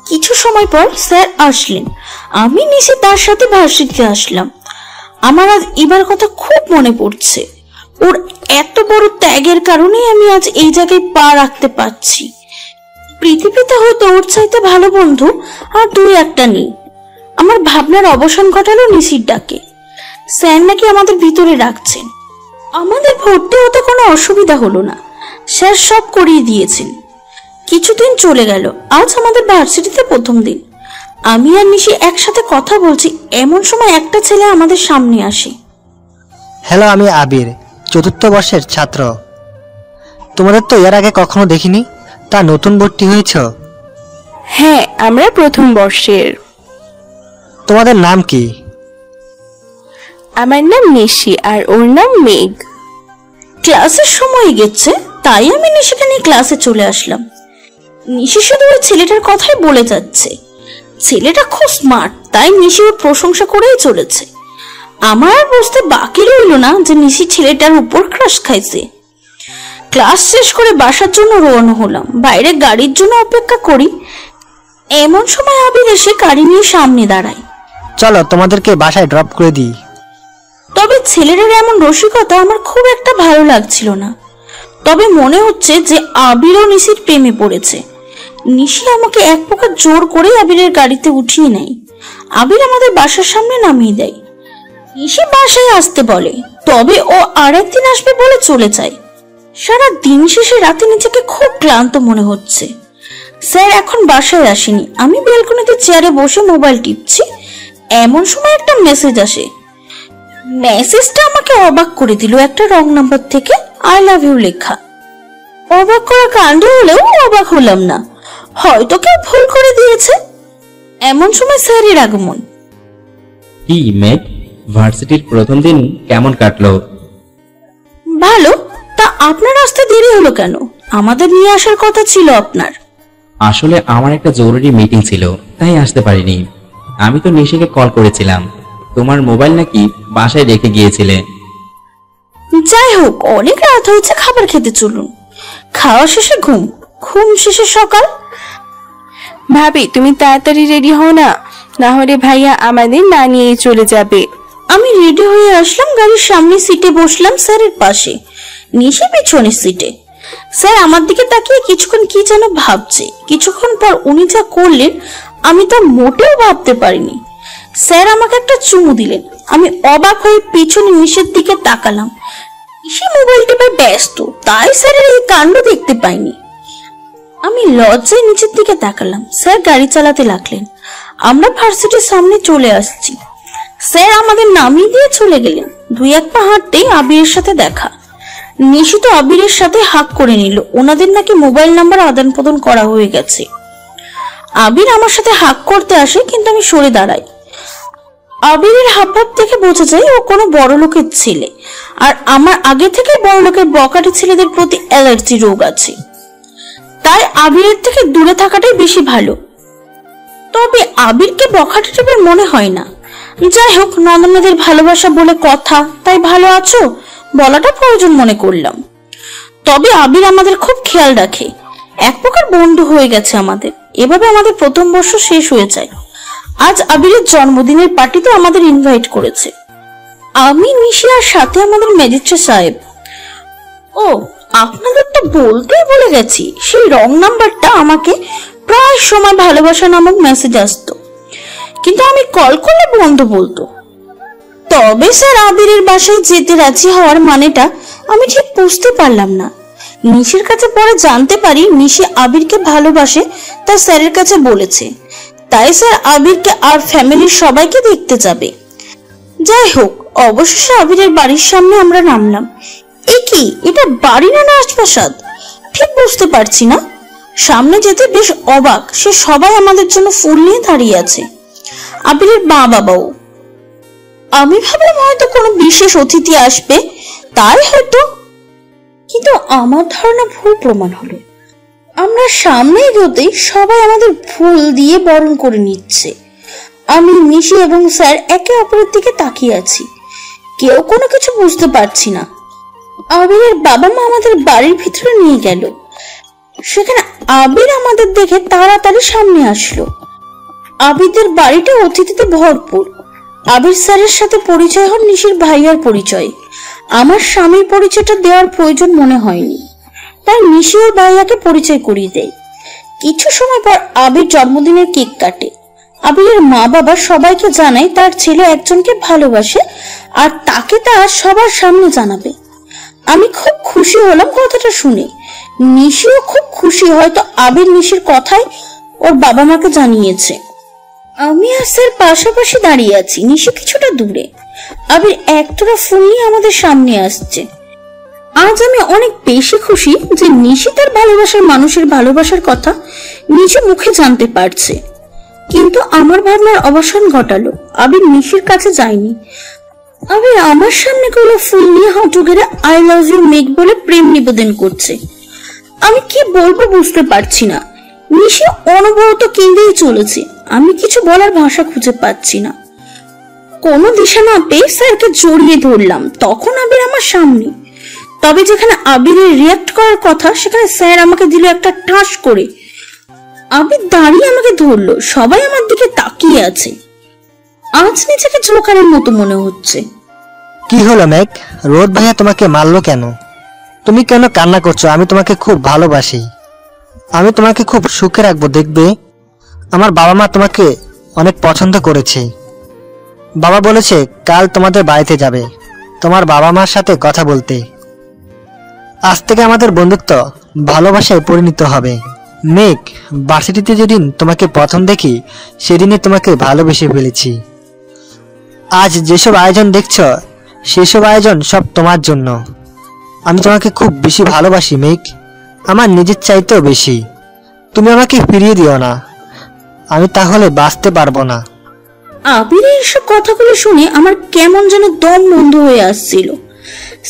কিছু সময় পর স্যার আসলেন। আমি নিশি তার সাথে ভার্সিটিতে আসলাম। আমার আজ এবার কথা খুব মনে পড়ছে। ওর এত বড় ত্যাগের কারণে আমি আজ এই জায়গায় পা রাখতে পারছি। পৃথিবীতে হয়তো ওর চাইতে ভালো বন্ধু আর দুই একটা নেই। আমার ভাবনার অবসান ঘটালো নিশির ডাকে। স্যার নাকি আমাদের ভিতরে রাখছেন। আমাদের ভর্তি হতে কোনো অসুবিধা হলো না, স্যার সব করিয়ে দিয়েছেন। কিছুদিন চলে গেল, আজ আমাদের ভার্সিটিতে প্রথম দিন। আমি আর নিশি একসাথে কথা বলছি, এমন সময় একটা ছেলে আমাদের সামনে আসে। হ্যালো, আমি আবির, 4র্থ বর্ষের ছাত্র। তোমাদের তো এর আগে কখনো দেখিনি, তা নতুন ভর্তি হয়েছ? হ্যাঁ, আমরা প্রথম বর্ষের। তোমাদের নাম কি? আমার নাম নিশি আর ওর নাম মেঘ। ক্লাসের সময় গেছে, তাই আমি নিশিকে নিয়ে ক্লাসে চলে আসলাম। নিশি শুধু ওই ছেলেটার কথাই বলে যাচ্ছে। ছেলেটা খুব স্মার্ট, তাই নিশি ওর প্রশংসা করেই চলেছে। আমার আর বুঝতে বাকি রইল না যে নিশি ছেলেটার উপর ক্রাশ খাইছে। ক্লাস শেষ করে বাসার জন্য রওনা হলাম। বাইরে গাড়ির জন্য অপেক্ষা করি, এমন সময় আবির এসে গাড়ি নিয়ে সামনে দাঁড়ায়। চলো তোমাদেরকে বাসায় ড্রপ করে দিই। তবে ছেলেটার এমন রসিকতা আমার খুব একটা ভালো লাগছিল না। তবে মনে হচ্ছে যে আবির ও নিশির প্রেমে পড়েছে। নিশি আমাকে এক প্রকার জোর করে আবিরের গাড়িতে উঠিয়ে নেয়। আবির আমাদের বাসার সামনে নামিয়ে দেয়। নিশি বাসায় আসতে বলে, তবে ও আরেকদিন আসবে বলে চলে যায়। সারা দিন শেষে রাতে নিজেকে খুব ক্লান্ত মনে হচ্ছে। স্যার এখন বাসায় আসেনি। আমি ব্যালকনিতে চেয়ারে বসে মোবাইল টিপছি, এমন সময় একটা মেসেজ আসে। মেসেজটা আমাকে অবাক করে দিল। একটা রং নাম্বার থেকে আই লাভ ইউ লেখা। অবাক করা কাণ্ড হলেও অবাক হলাম না, হয়তো কেউ ভুল করে দিয়েছে। এমন সময় স্যারের আগমন। কি মেঘ, ভার্সিটির প্রথম দিন কেমন কাটলো? ভালো। তা আপনার আসতে দেরি হলো কেন? আমাদের নিয়ে আসার কথা ছিল আপনার। আসলে আমার একটা জরুরি মিটিং ছিল, তাই আসতে পারিনি। আমি তো নিশিকে কল করেছিলাম, তোমার মোবাইল নাকি বাসায় রেখে গিয়েছিলে। যাই হোক, অনেক রাত হয়েছে, খাবার খেতে চলুন। খাওয়া শেষে ঘুম, ঘুম শেষে সকাল। ভাবি, তুমি তাড়াতাড়ি রেডি হও না, না হলে ভাইয়া আমাদের না নিয়েই চলে যাবে। আমি রেডি হয়ে আসলাম, গাড়ির সামনে সিটে বসলাম, স্যারের পাশে। নিশি পিছনের সিটে। স্যার আমার দিকে তাকিয়ে কিছুক্ষণ কি যেন ভাবছে। কিছুক্ষণ পর উনি যা করলেন আমি তা মোটেও ভাবতে পারিনি। স্যার আমাকে একটা চুমু দিলেন। আমি অবাক হয়ে পিছনে নিশির দিকে তাকালাম। নিশি মোবাইল টিপে ব্যস্ত, তাই স্যারের এই কাণ্ড দেখতে পাইনি। আমি লজ্জায় নিচের দিকে তাকালাম। স্যার গাড়ি চালাতে লাগলেন। আমরা ভার্সিটির সামনে চলে আসছি। স্যার আমাদের নামিয়ে দিয়ে চলে গেলেন। 2-1 পা হাঁটতেই আবিরের সাথে দেখা। নিশি তো আবিরের সাথে হাক করে নিল। ওনাদের নাকি মোবাইল নাম্বার আদান প্রদান করা হয়ে গেছে। আবির আমার সাথে হাক করতে আসে, কিন্তু আমি সরে দাঁড়াই। আবিরের হাবভাব দেখে বোঝা যায় ও কোনো বড় লোকের ছেলে, আর আমার আগে থেকে বড় লোকের বকাটে ছেলেদের প্রতি অ্যালার্জি রোগ আছে। তাই আবিরের থেকে দূরে থাকাটাই বেশি ভালো। তবে আবিরকে বকাটে টাইপের মনে হয় না। যাই হোক, নন্দনাদের ভালোবাসা বলে কথা, তাই ভালো আছো বলাটা প্রয়োজন মনে করলাম। তবে আবির আমাদের খুব খেয়াল রাখে, এক প্রকার বন্ধু হয়ে গেছে আমাদের। এভাবে আমাদের প্রথম বর্ষ শেষ হয়ে যায়। আজ আবিরের জন্মদিনের পার্টিতে আমাদের ইনভাইট করেছে। আমি, নিশি আর সাথে আমাদের ম্যাজিস্ট্রেট সাহেব। ও, আপনাদের তো বলতেই বলে গেছি, সেই রং নাম্বারটা আমাকে প্রায় সময় ভালোবাসা নামক মেসেজ আসতো, কিন্তু আমি কল করলে বন্ধ বলতো। তবে স্যার আবিরের বাসায় যেতে রাজি হওয়ার মানেটা আমি ঠিক বুঝতে পারলাম না। নিশির কাছে পরে জানতে পারি নিশি আবিরকে ভালোবাসে, তা স্যারের কাছে বলেছে। তাই স্যার আবিরকে আর ফ্যামিলির সবাইকে দেখতে যাবে। যাই হোক, অবশেষে আবিরের বাড়ির সামনে আমরা নামলাম। এ কি, এটা বাড়ি না রাজপ্রাসাদ ঠিক বুঝতে পারছি না। সামনে যেতে বেশ অবাক, সে সবাই আমাদের জন্য ফুল নিয়ে দাঁড়িয়ে আছে। আবিরের মা বাবাও। আমি ভাবলাম হয়তো কোনো বিশেষ অতিথি আসবে, তাই হয়তো, কিন্তু আমার ধারণা ভুল প্রমাণ হলো। আমরা সামনে এগোতেই সবাই আমাদের ফুল দিয়ে বরণ করে নিচ্ছে। আমি, নিশি এবং স্যার একে অপরের দিকে তাকিয়ে আছি। কেউ কোনো কিছু বুঝতে পারছি না। আবিরের বাবা মা আমাদের বাড়ির ভিতরে নিয়ে গেল। সেখানে আবির আমাদের দেখে তাড়াতাড়ি সামনে আসলো। আবিরদের বাড়িটা অতিথিতে ভরপুর। আবির স্যারের সাথে পরিচয় হন নিশির ভাইয়ার পরিচয়। আমার স্বামীর পরিচয়টা দেওয়ার প্রয়োজন মনে হয়নি, তাই নিশি ওর ভাইয়াকে পরিচয় করিয়ে দেয়। কিছু সময় পর আবির জন্মদিনের কেক কাটে। আবিরের মা বাবা সবাইকে জানায় তার ছেলে একজনকে ভালোবাসে আর তাকে তার সবার সামনে জানাবে। আমি খুব খুশি হলাম কথাটা শুনে। নিশিও খুব খুশি, হয়তো আবির নিশির কথাই ওর বাবা মাকে জানিয়েছে। আমি আর স্যার পাশাপাশি দাঁড়িয়ে আছি, নিশি কিছুটা দূরে। আবির একটারা ফুল নিয়ে আমাদের সামনে আসছে। আজ আমি অনেক বেশি খুশি যে নিশি তার ভালোবাসার মানুষের ভালোবাসার কথা নিজে মুখে জানতে পারছে। কিন্তু আমার ভাবনার অবসান ঘটালো। আবির নিশির কাছে যায়নি। আবির আমার সামনে গুলো ফুল নিয়ে হাঁটু গেড়ে আই লাভ ইউ মেঘ বলে প্রেম নিবেদন করছে। আমি কি বলবো বুঝতে পারছি না। নিশি অনবরত কেঁদেই চলেছে। আমি কিছু বলার ভাষা খুঁজে পাচ্ছি না। কোনো দিশা না পেয়ে স্যারকে জড়িয়ে ধরলাম। তখন আবির আমার সামনে। তবে যেখানে আবিরের রিয়াক্ট করার কথা সেখানে স্যার আমাকে দিল একটা ঠাস করে। আবির দাঁড়িয়ে আমাকে ধরলো। সবাই আমার দিকে তাকিয়ে আছে। আজ নিজেকে জোকারের মতো মনে হচ্ছে। কি হলো মেঘ, রোদ ভাইয়া তোমাকে মারলো কেন? তুমি কেন কান্না করছো? আমি তোমাকে খুব ভালোবাসি। আমি তোমাকে খুব সুখে রাখবো, দেখবে। আমার বাবা মা তোমাকে অনেক পছন্দ করেছে। বাবা বলেছে কাল তোমাদের বাড়িতে যাবে তোমার বাবা মার সাথে কথা বলতে। আজ থেকে আমাদের বন্ধুত্ব ভালোবাসায় পরিণত হবে। মেঘ, ভার্সিটিতে যেদিন তোমাকে প্রথম দেখি সেদিনই তোমাকে ভালোবেসে ফেলেছি। আজ যেসব আয়োজন দেখছো সেসব আয়োজন সব তোমার জন্য। আমি তোমাকে খুব বেশি ভালোবাসি মেঘ, আমার নিজের চাইতেও বেশি। তুমি আমাকে ফিরিয়ে দিও না, আমি তাহলে বাঁচতে পারবো না। আবিরের এসব কথাগুলো শুনে আমার কেমন যেন দম বন্ধ হয়ে আসছিল।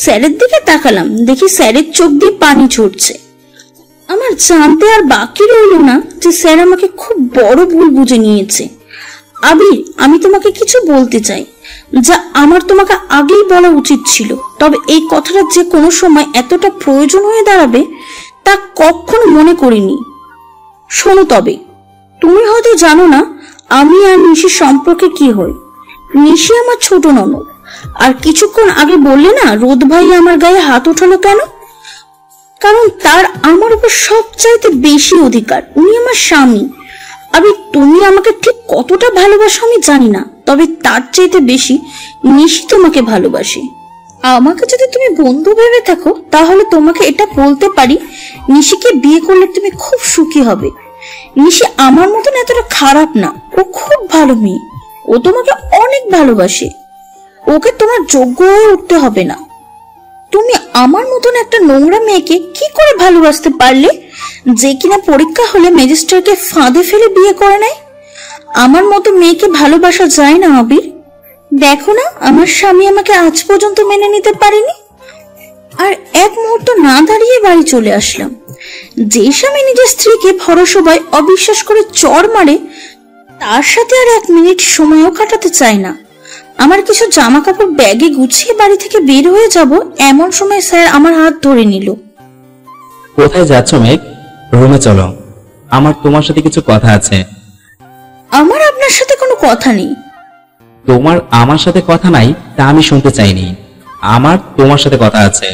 স্যারের দিকে তাকালাম, দেখি স্যারের চোখ দিয়ে পানি ঝরছে। আমার জানতে আর বাকি রইল না যে স্যার আমাকে খুব বড় ভুল বুঝে নিয়েছে। আবির, আমি তোমাকে কিছু বলতে চাই যা আমার তোমাকে আগেই বলা উচিত ছিল। তবে এই কথাটা যে কোনো সময় এতটা প্রয়োজন হয়ে দাঁড়াবে তা কখনো মনে করিনি। শোনো, তবে তুমি হয়তো জানো না আমি আর নিশির সম্পর্কে কি হয়। নিশি আমার ছোট ননদ। আর কিছুক্ষণ আগে বললে না রোদ ভাই আমার গায়ে হাত ওঠালো কেন? কারণ তার আমার উপর সবচাইতে বেশি অধিকার। উনি আমার স্বামী। আমি তুমি আমাকে ঠিক কতটা ভালোবাসো আমি জানি না, তবে তার চাইতে বেশি নিশি তোমাকে ভালোবাসে। আমাকে যদি তুমি বন্ধু ভেবে থাকো তাহলে তোমাকে এটা বলতে পারি, নিশিকে বিয়ে করলে তুমি খুব সুখী হবে। নিশি আমার মতন এতটা খারাপ না, ও খুব ভালো মেয়ে। ও তোমাকে অনেক ভালোবাসে। ওকে তোমার যোগ্য হয়ে উঠতে হবে না। তুমি আমার মতন একটা নোংরা মেয়েকে কি করে ভালোবাসতে পারলে, যে কিনা পরীক্ষা হলে ম্যাজিস্ট্রেটকে ফাঁদে ফেলে বিয়ে করে নেয়? আমার মতো মেয়েকে ভালোবাসা যায় না আবির। দেখো না আমার স্বামী আমাকে আজ পর্যন্ত মেনে নিতে পারেনি। আর এক মুহূর্ত না দাঁড়িয়ে বাড়ি চলে আসলাম। যে স্বামী নিজের স্ত্রীকে ভরসবায় অবিশ্বাস করে চড় মারে তার সাথে আর এক মিনিট সময়ও কাটাতে চায় না। আমার কিছু জামা কাপড় ব্যাগে গুছিয়ে বাড়ি থেকে বের হয়ে যাব এমন সময় স্যার আমার হাত ধরে নিল। কোথায় যাচ্ছ মেঘ? রুমে চলো, আমার তোমার সাথে কিছু কথা আছে। আমার আপনার সাথে কোনো কথা নেই। তোমার আমার সাথে কথা নাই তা আমি শুনতে চাইনি। আমার তোমার সাথে কথা আছে।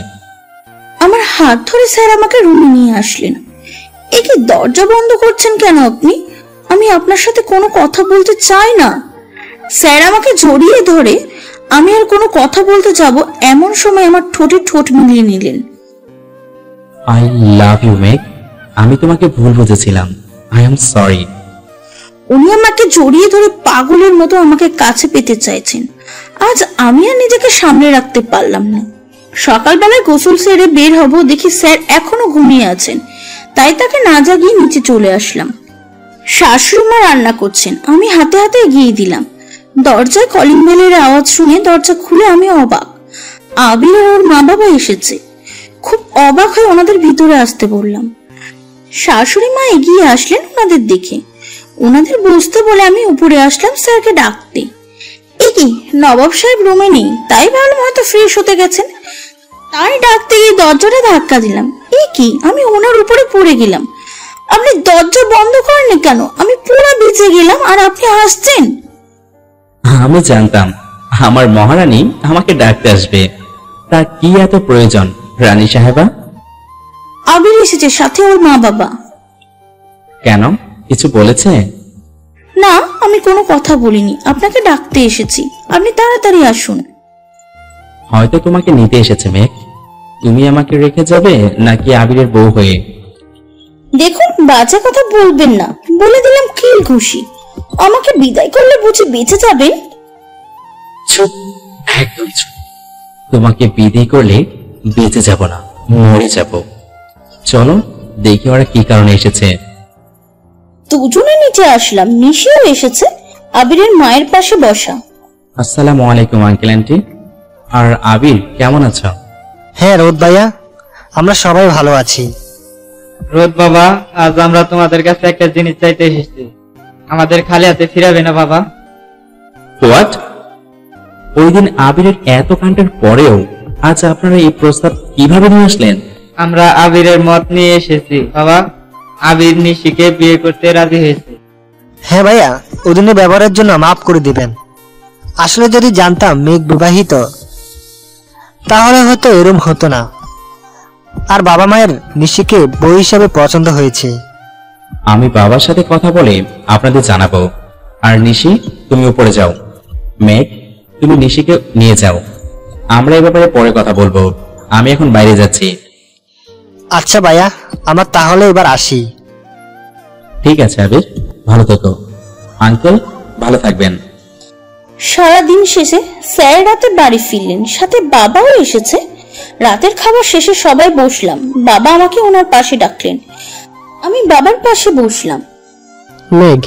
আমার হাত ধরে স্যার আমাকে রুমে নিয়ে আসলেন। এ কি দরজা বন্ধ করছেন কেন আপনি? আমি আপনার সাথে কোনো কথা বলতে চাই না। স্যার আমাকে জড়িয়ে ধরে আমি আর কোনো কথা বলতে যাব এমন সময় আমার ঠোঁটে ঠোঁট মিলিয়ে নিলেন। আই লাভ ইউ মেঘ, আমি তোমাকে ভুল বুঝেছিলাম। I am sorry. উনি আমাকে জড়িয়ে ধরে পাগলের মতো আমাকে কাছে পেতে চাইছেন। আজ আমি আর নিজেকে সামনে রাখতে পারলাম না। সকালবেলায় গোসল সেরে বের হব, দেখি স্যার এখনো ঘুমিয়ে আছেন। তাই তাকে না জাগিয়ে নিচে চলে আসলাম। শাশুড়ি মা রান্না করছেন, আমি হাতে হাতে এগিয়ে দিলাম। দরজায় কলিং বেলের আওয়াজ শুনে দরজা খুলে আমি অবাক। আবির আর ওর মা বাবা এসেছে। খুব অবাক হয়ে ওনাদের ভিতরে আসতে বললাম। শাশুড়ি মা এগিয়ে আসলেন ওনাদের দেখে। ওনাদের বসতে বলে আমি উপরে আসলাম স্যারকে ডাকতে। কি নবাব সাহেব রুমে নেই, তাই ভাবলাম হয়তো ফ্রেশ হতে গেছেন। তাই ডাকতে গিয়ে দরজাটা ধাক্কা দিলাম। কি আমি ওনার উপরে পড়ে গেলাম। আপনি দরজা বন্ধ করেননি কেন? আমি পুরো ভিজে গেলাম আর আপনি হাসছেন। আমি জানতাম আমার মহারানী আমাকে ডাকতে আসবে। তা কি এত প্রয়োজন রানী সাহেবা? আবির এসেছে, সাথে ওর মা বাবা। কেন, কিছু বলেছে? না, আমি কোনো কথা বলিনি, আপনাকে ডাকতে এসেছি, আপনি তাড়াতাড়ি আসুন। হয়তো তোমাকে নিতে এসেছে মেঘ। তুমি আমাকে রেখে যাবে নাকি আবিরের বউ হয়ে? দেখুন, বাজে কথা বলবেন না, বলে দিলাম কিল ঘুষি। আমাকে বিদায় করলে বুঝি বেঁচে যাবেন? চুপ, একদম চুপ। তোমাকে বিদায় করলে বেঁচে যাব না, মরে যাব। চলো দেখি ওরা কি কারণে এসেছে। দুজনে নিচে আসলাম, নিশিও এসেছে, আবিরের মায়ের পাশে বসা। আসসালামু আলাইকুম আঙ্কেল আন্টি। আর আবির কেমন আছো? হ্যাঁ রোদ ভাইয়া, আমরা সবাই ভালো আছি। রোদ বাবা, আজ আমরা তোমাদের কাছে একটা জিনিস চাইতে এসেছি, আমাদের খালি হাতে ফিরাবে না বাবা। হোয়াট? ওই দিন আবিরের এত কাণ্ডের পরেও আজ আপনারা এই প্রস্তাব কিভাবে নিয়ে আসলেন? আমরা আবিরের মত নিয়ে এসেছি বাবা। আবির নিশিকে বিয়ে করতে রাজি হয়েছে। হ্যাঁ ভাইয়া, ওদিনের ব্যবহারের জন্য মাফ করে দিবেন। আসলে যদি জানতাম মেঘ বিবাহিত, তাহলে হয়তো এরম হতো না। আর বাবা মায়ের নিশিকে বই হিসাবে পছন্দ হয়েছে। আমি বাবার সাথে কথা বলে আপনাদের জানাবো। আর নিশি, তুমি উপরে যাও। মেঘ, তুমি নিশিকে নিয়ে যাও। আমরা এ ব্যাপারে পরে কথা বলবো। আমি এখন বাইরে যাচ্ছি। আচ্ছা ভাইয়া, আমার তাহলে এবার আসি। ঠিক আছে আবির, ভালো থেকো। আঙ্কেল, ভালো থাকবেন। সারাদিন শেষে স্যার রাতে বাড়ি ফিরলেন, সাথে বাবাও এসেছে। রাতের খাবার শেষে সবাই বসলাম, বাবা আমাকে ওনার পাশে ডাকলেন, আমি বাবার পাশে বসলাম। মেঘ,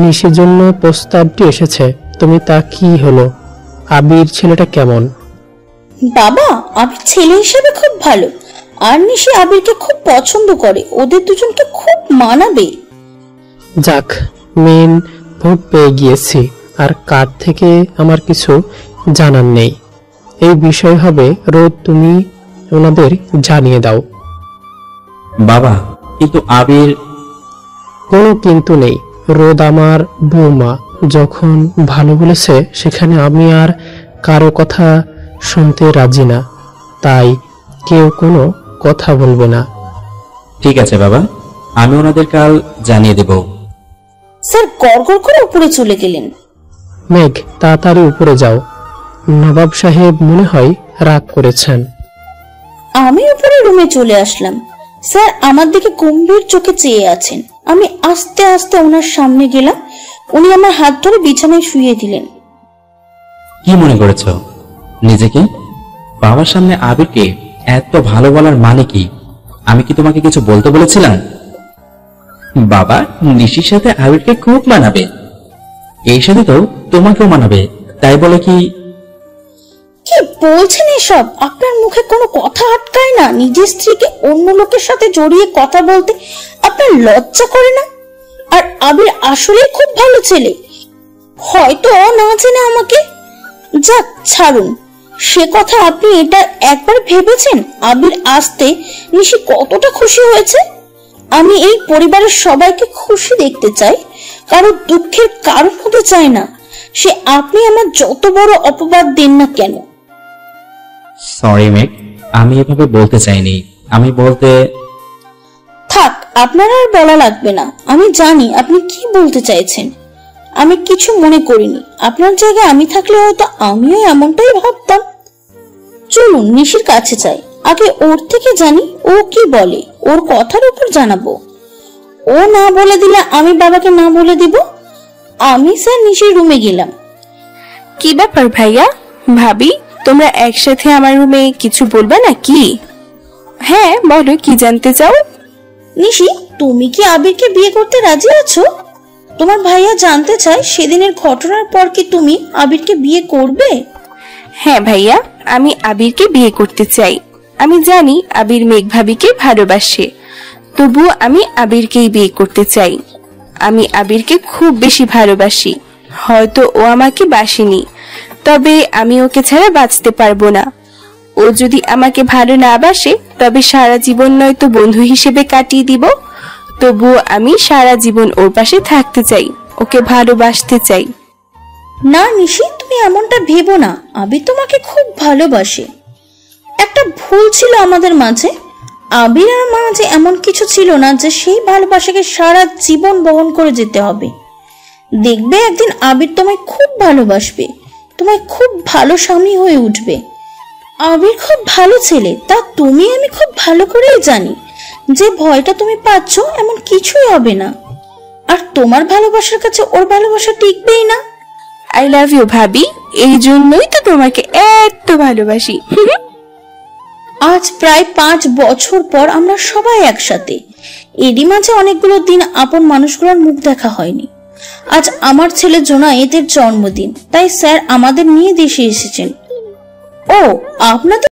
নিশির জন্য প্রস্তাবটি এসেছে, তুমি তা কি হলো? আবির ছেলেটা কেমন? বাবা, আবির ছেলে হিসেবে খুব ভালো, আর নিশি আবিরকে খুব পছন্দ করে, ওদের দুজনকে খুব মানাবে। যাক, মেন ভোট পেয়ে গিয়েছি, আর কার থেকে আমার কিছু জানার নেই। এই বিষয় হবে রোদ, তুমি ওনাদের জানিয়ে দাও। বাবা, কিন্তু আবির। কোনো কিন্তু নেই, রোদ আমার বৌমা, যখন ভালো বলেছে সেখানে আমি আর কারো কথা শুনতে রাজি না, তাই কেউ কোনো কথা বলবে না। ঠিক আছে বাবা, আমি ওনাদের কাল জানিয়ে দেব। স্যার গড়গড় করে উপরে চলে গেলেন। মেঘ, তাড়াতাড়ি উপরে যাও, নবাব সাহেব মনে হয় রাগ করেছেন। আমি উপরে রুমে চলে আসলাম। স্যার আমার দিকে গম্ভীর চোখে চেয়ে আছেন। আমি আস্তে আস্তে ওনার সামনে গেলাম, উনি আমার হাত ধরে বিছানায় শুইয়ে দিলেন। কি মনে করেছ নিজেকে? বাবার সামনে আবিরকে এত ভালো বলার মানে কি? আমি কি তোমাকে কিছু বলতে বলেছিলাম? বাবা নিশির সাথে আবিরকে খুব মানাবে, এই সাথে তো তোমাকেও মানাবে, তাই বলে কি? কি বলছেন এসব? আপনার মুখে কোনো কথা আটকায় না? নিজের স্ত্রীকে অন্য লোকের সাথে জড়িয়ে কথা বলতে আপনার লজ্জা করে না? আর আবির আসলে খুব ভালো ছেলে, হয়তো না জেনে আমাকে। যাক ছাড়ুন সে কথা, আপনি এটা একবার ভেবেছেন আবির আসতে নিশি কতটা খুশি হয়েছে? আমি এই পরিবারের সবাইকে খুশি দেখতে চাই, কারো দুঃখের কারণ হতে চাই না। সে আপনি আমার যত বড় অপবাদ দেন না কেন। সরি মেঘ, আমি এভাবে বলতে চাইনি। আমি বলতে। থাক, আপনার আর বলা লাগবে না, আমি জানি আপনি কি বলতে চাইছেন। আমি কিছু মনে করিনি, আপনার জায়গায় আমি থাকলে হয়তো আমিও এমনটাই ভাবতাম। চলুন নিশির কাছে যাই, আগে ওর থেকে জানি ও কি বলে, ওর কথার উপর জানাবো। ও না বলে দিলে আমি বাবাকে না বলে দিব। আমি স্যার নিশির রুমে গেলাম। কি ব্যাপার ভাইয়া, ভাবি, তোমরা একসাথে আমার রুমে কিছু বলবে না কি? হ্যাঁ বলো, কি জানতে চাও? নিশি, তুমি কি আবিরকে বিয়ে করতে রাজি আছো? তোমার ভাইয়া জানতে চায় সেদিনের ঘটনার পর কি তুমি আবিরকে বিয়ে করবে? হ্যাঁ ভাইয়া, আমি আবিরকে বিয়ে করতে চাই। আমি জানি আবির মেঘ ভাবিকে ভালোবাসে, তবুও আমি আবিরকেই বিয়ে করতে চাই। আমি আবিরকে খুব বেশি ভালোবাসি, হয়তো ও আমাকে বাসেনি, তবে আমি ওকে ছাড়া বাঁচতে পারবো না। ও যদি আমাকে ভালো না বাসে তবে সারা জীবন নয়তো বন্ধু হিসেবে কাটিয়ে দিব, তবুও আমি সারা জীবন ওর পাশে থাকতে চাই, ওকে ভালোবাসতে চাই। না নিশি, তুমি এমনটা ভেবো না, আবির তোমাকে খুব ভালোবাসে। একটা ভুল ছিল আমাদের মাঝে, আবির আর মাঝে এমন কিছু ছিল না যে সেই ভালোবাসাকে সারা জীবন বহন করে যেতে হবে। দেখবে একদিন আবির তোমায় খুব ভালোবাসবে, তোমায় খুব ভালো স্বামী হয়ে উঠবে। আবির খুব ভালো ছেলে, তা তুমি আমি খুব ভালো করেই জানি। যে ভয়টা তুমি পাচ্ছ এমন কিছুই হবে না, আর তোমার ভালোবাসার কাছে ওর ভালোবাসা টিকবেই না। আই লাভ ইউ ভাবি, এই জন্যই তো তোমাকে এত ভালোবাসি। আজ প্রায় 5 বছর পর আমরা সবাই একসাথে। এরই মাঝে অনেকগুলো দিন আপন মানুষগুলোর মুখ দেখা হয়নি। আজ আমার ছেলে জোনায়েদের জন্মদিন, তাই স্যার আমাদের নিয়ে দেশে এসেছেন। ও, আপনাদের